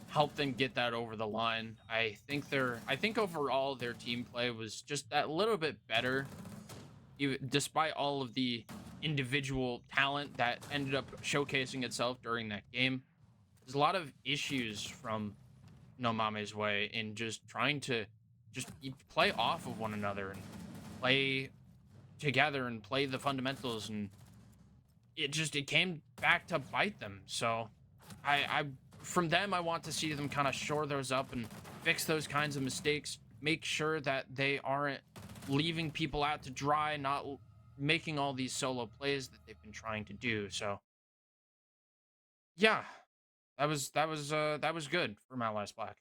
S2: help them get that over the line. I think overall their team play was just that little bit better, even despite all of the individual talent that ended up showcasing itself during that game. There's a lot of issues from No Mame's Way in just trying to just play off of one another and play together and play the fundamentals, and it came back to bite them. So I from them, I want to see them kind of shore those up and fix those kinds of mistakes, make sure that they aren't leaving people out to dry, not making all these solo plays that they've been trying to do. So yeah, that was good from Outlast Black.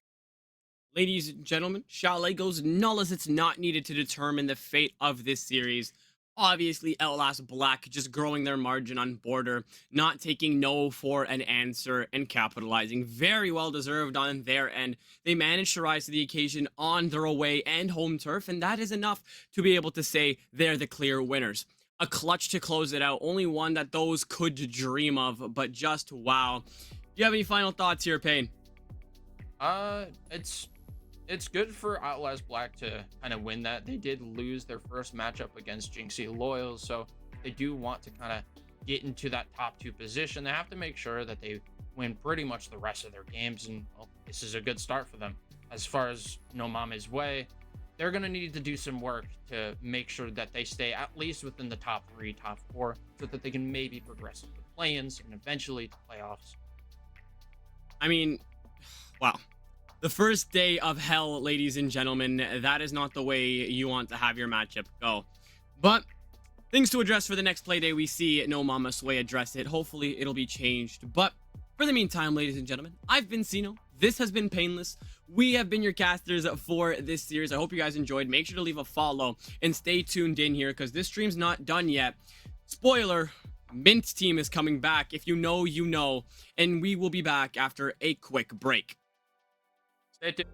S1: Ladies and gentlemen, Chalet goes null as it's not needed to determine the fate of this series. Obviously, Outlast Black just growing their margin on Border, not taking no for an answer, and capitalizing. Very well deserved on their end. They managed to rise to the occasion on their away and home turf, and that is enough to be able to say they're the clear winners. A clutch to close it out, only one that those could dream of, but just wow. Do you have any final thoughts here, Payne?
S2: It's good for Outlast Black to kind of win that. They did lose their first matchup against Jinxie Loyals, so they do want to kind of get into that top 2 position. They have to make sure that they win pretty much the rest of their games, and well, this is a good start for them. As far as No Mame's Way, they're going to need to do some work to make sure that they stay at least within the top 3, top 4, so that they can maybe progress to the play-ins and eventually to playoffs.
S1: I mean, wow. The first day of hell, ladies and gentlemen, that is not the way you want to have your matchup go. But things to address for the next play day. We see No Mama's Way address it. Hopefully it'll be changed. But for the meantime, ladies and gentlemen, I've been Sino. This has been Painless. We have been your casters for this series. I hope you guys enjoyed. Make sure to leave a follow and stay tuned in here because this stream's not done yet. Spoiler, Mint team is coming back. If you know, you know. And we will be back after a quick break.
S2: Stay tuned.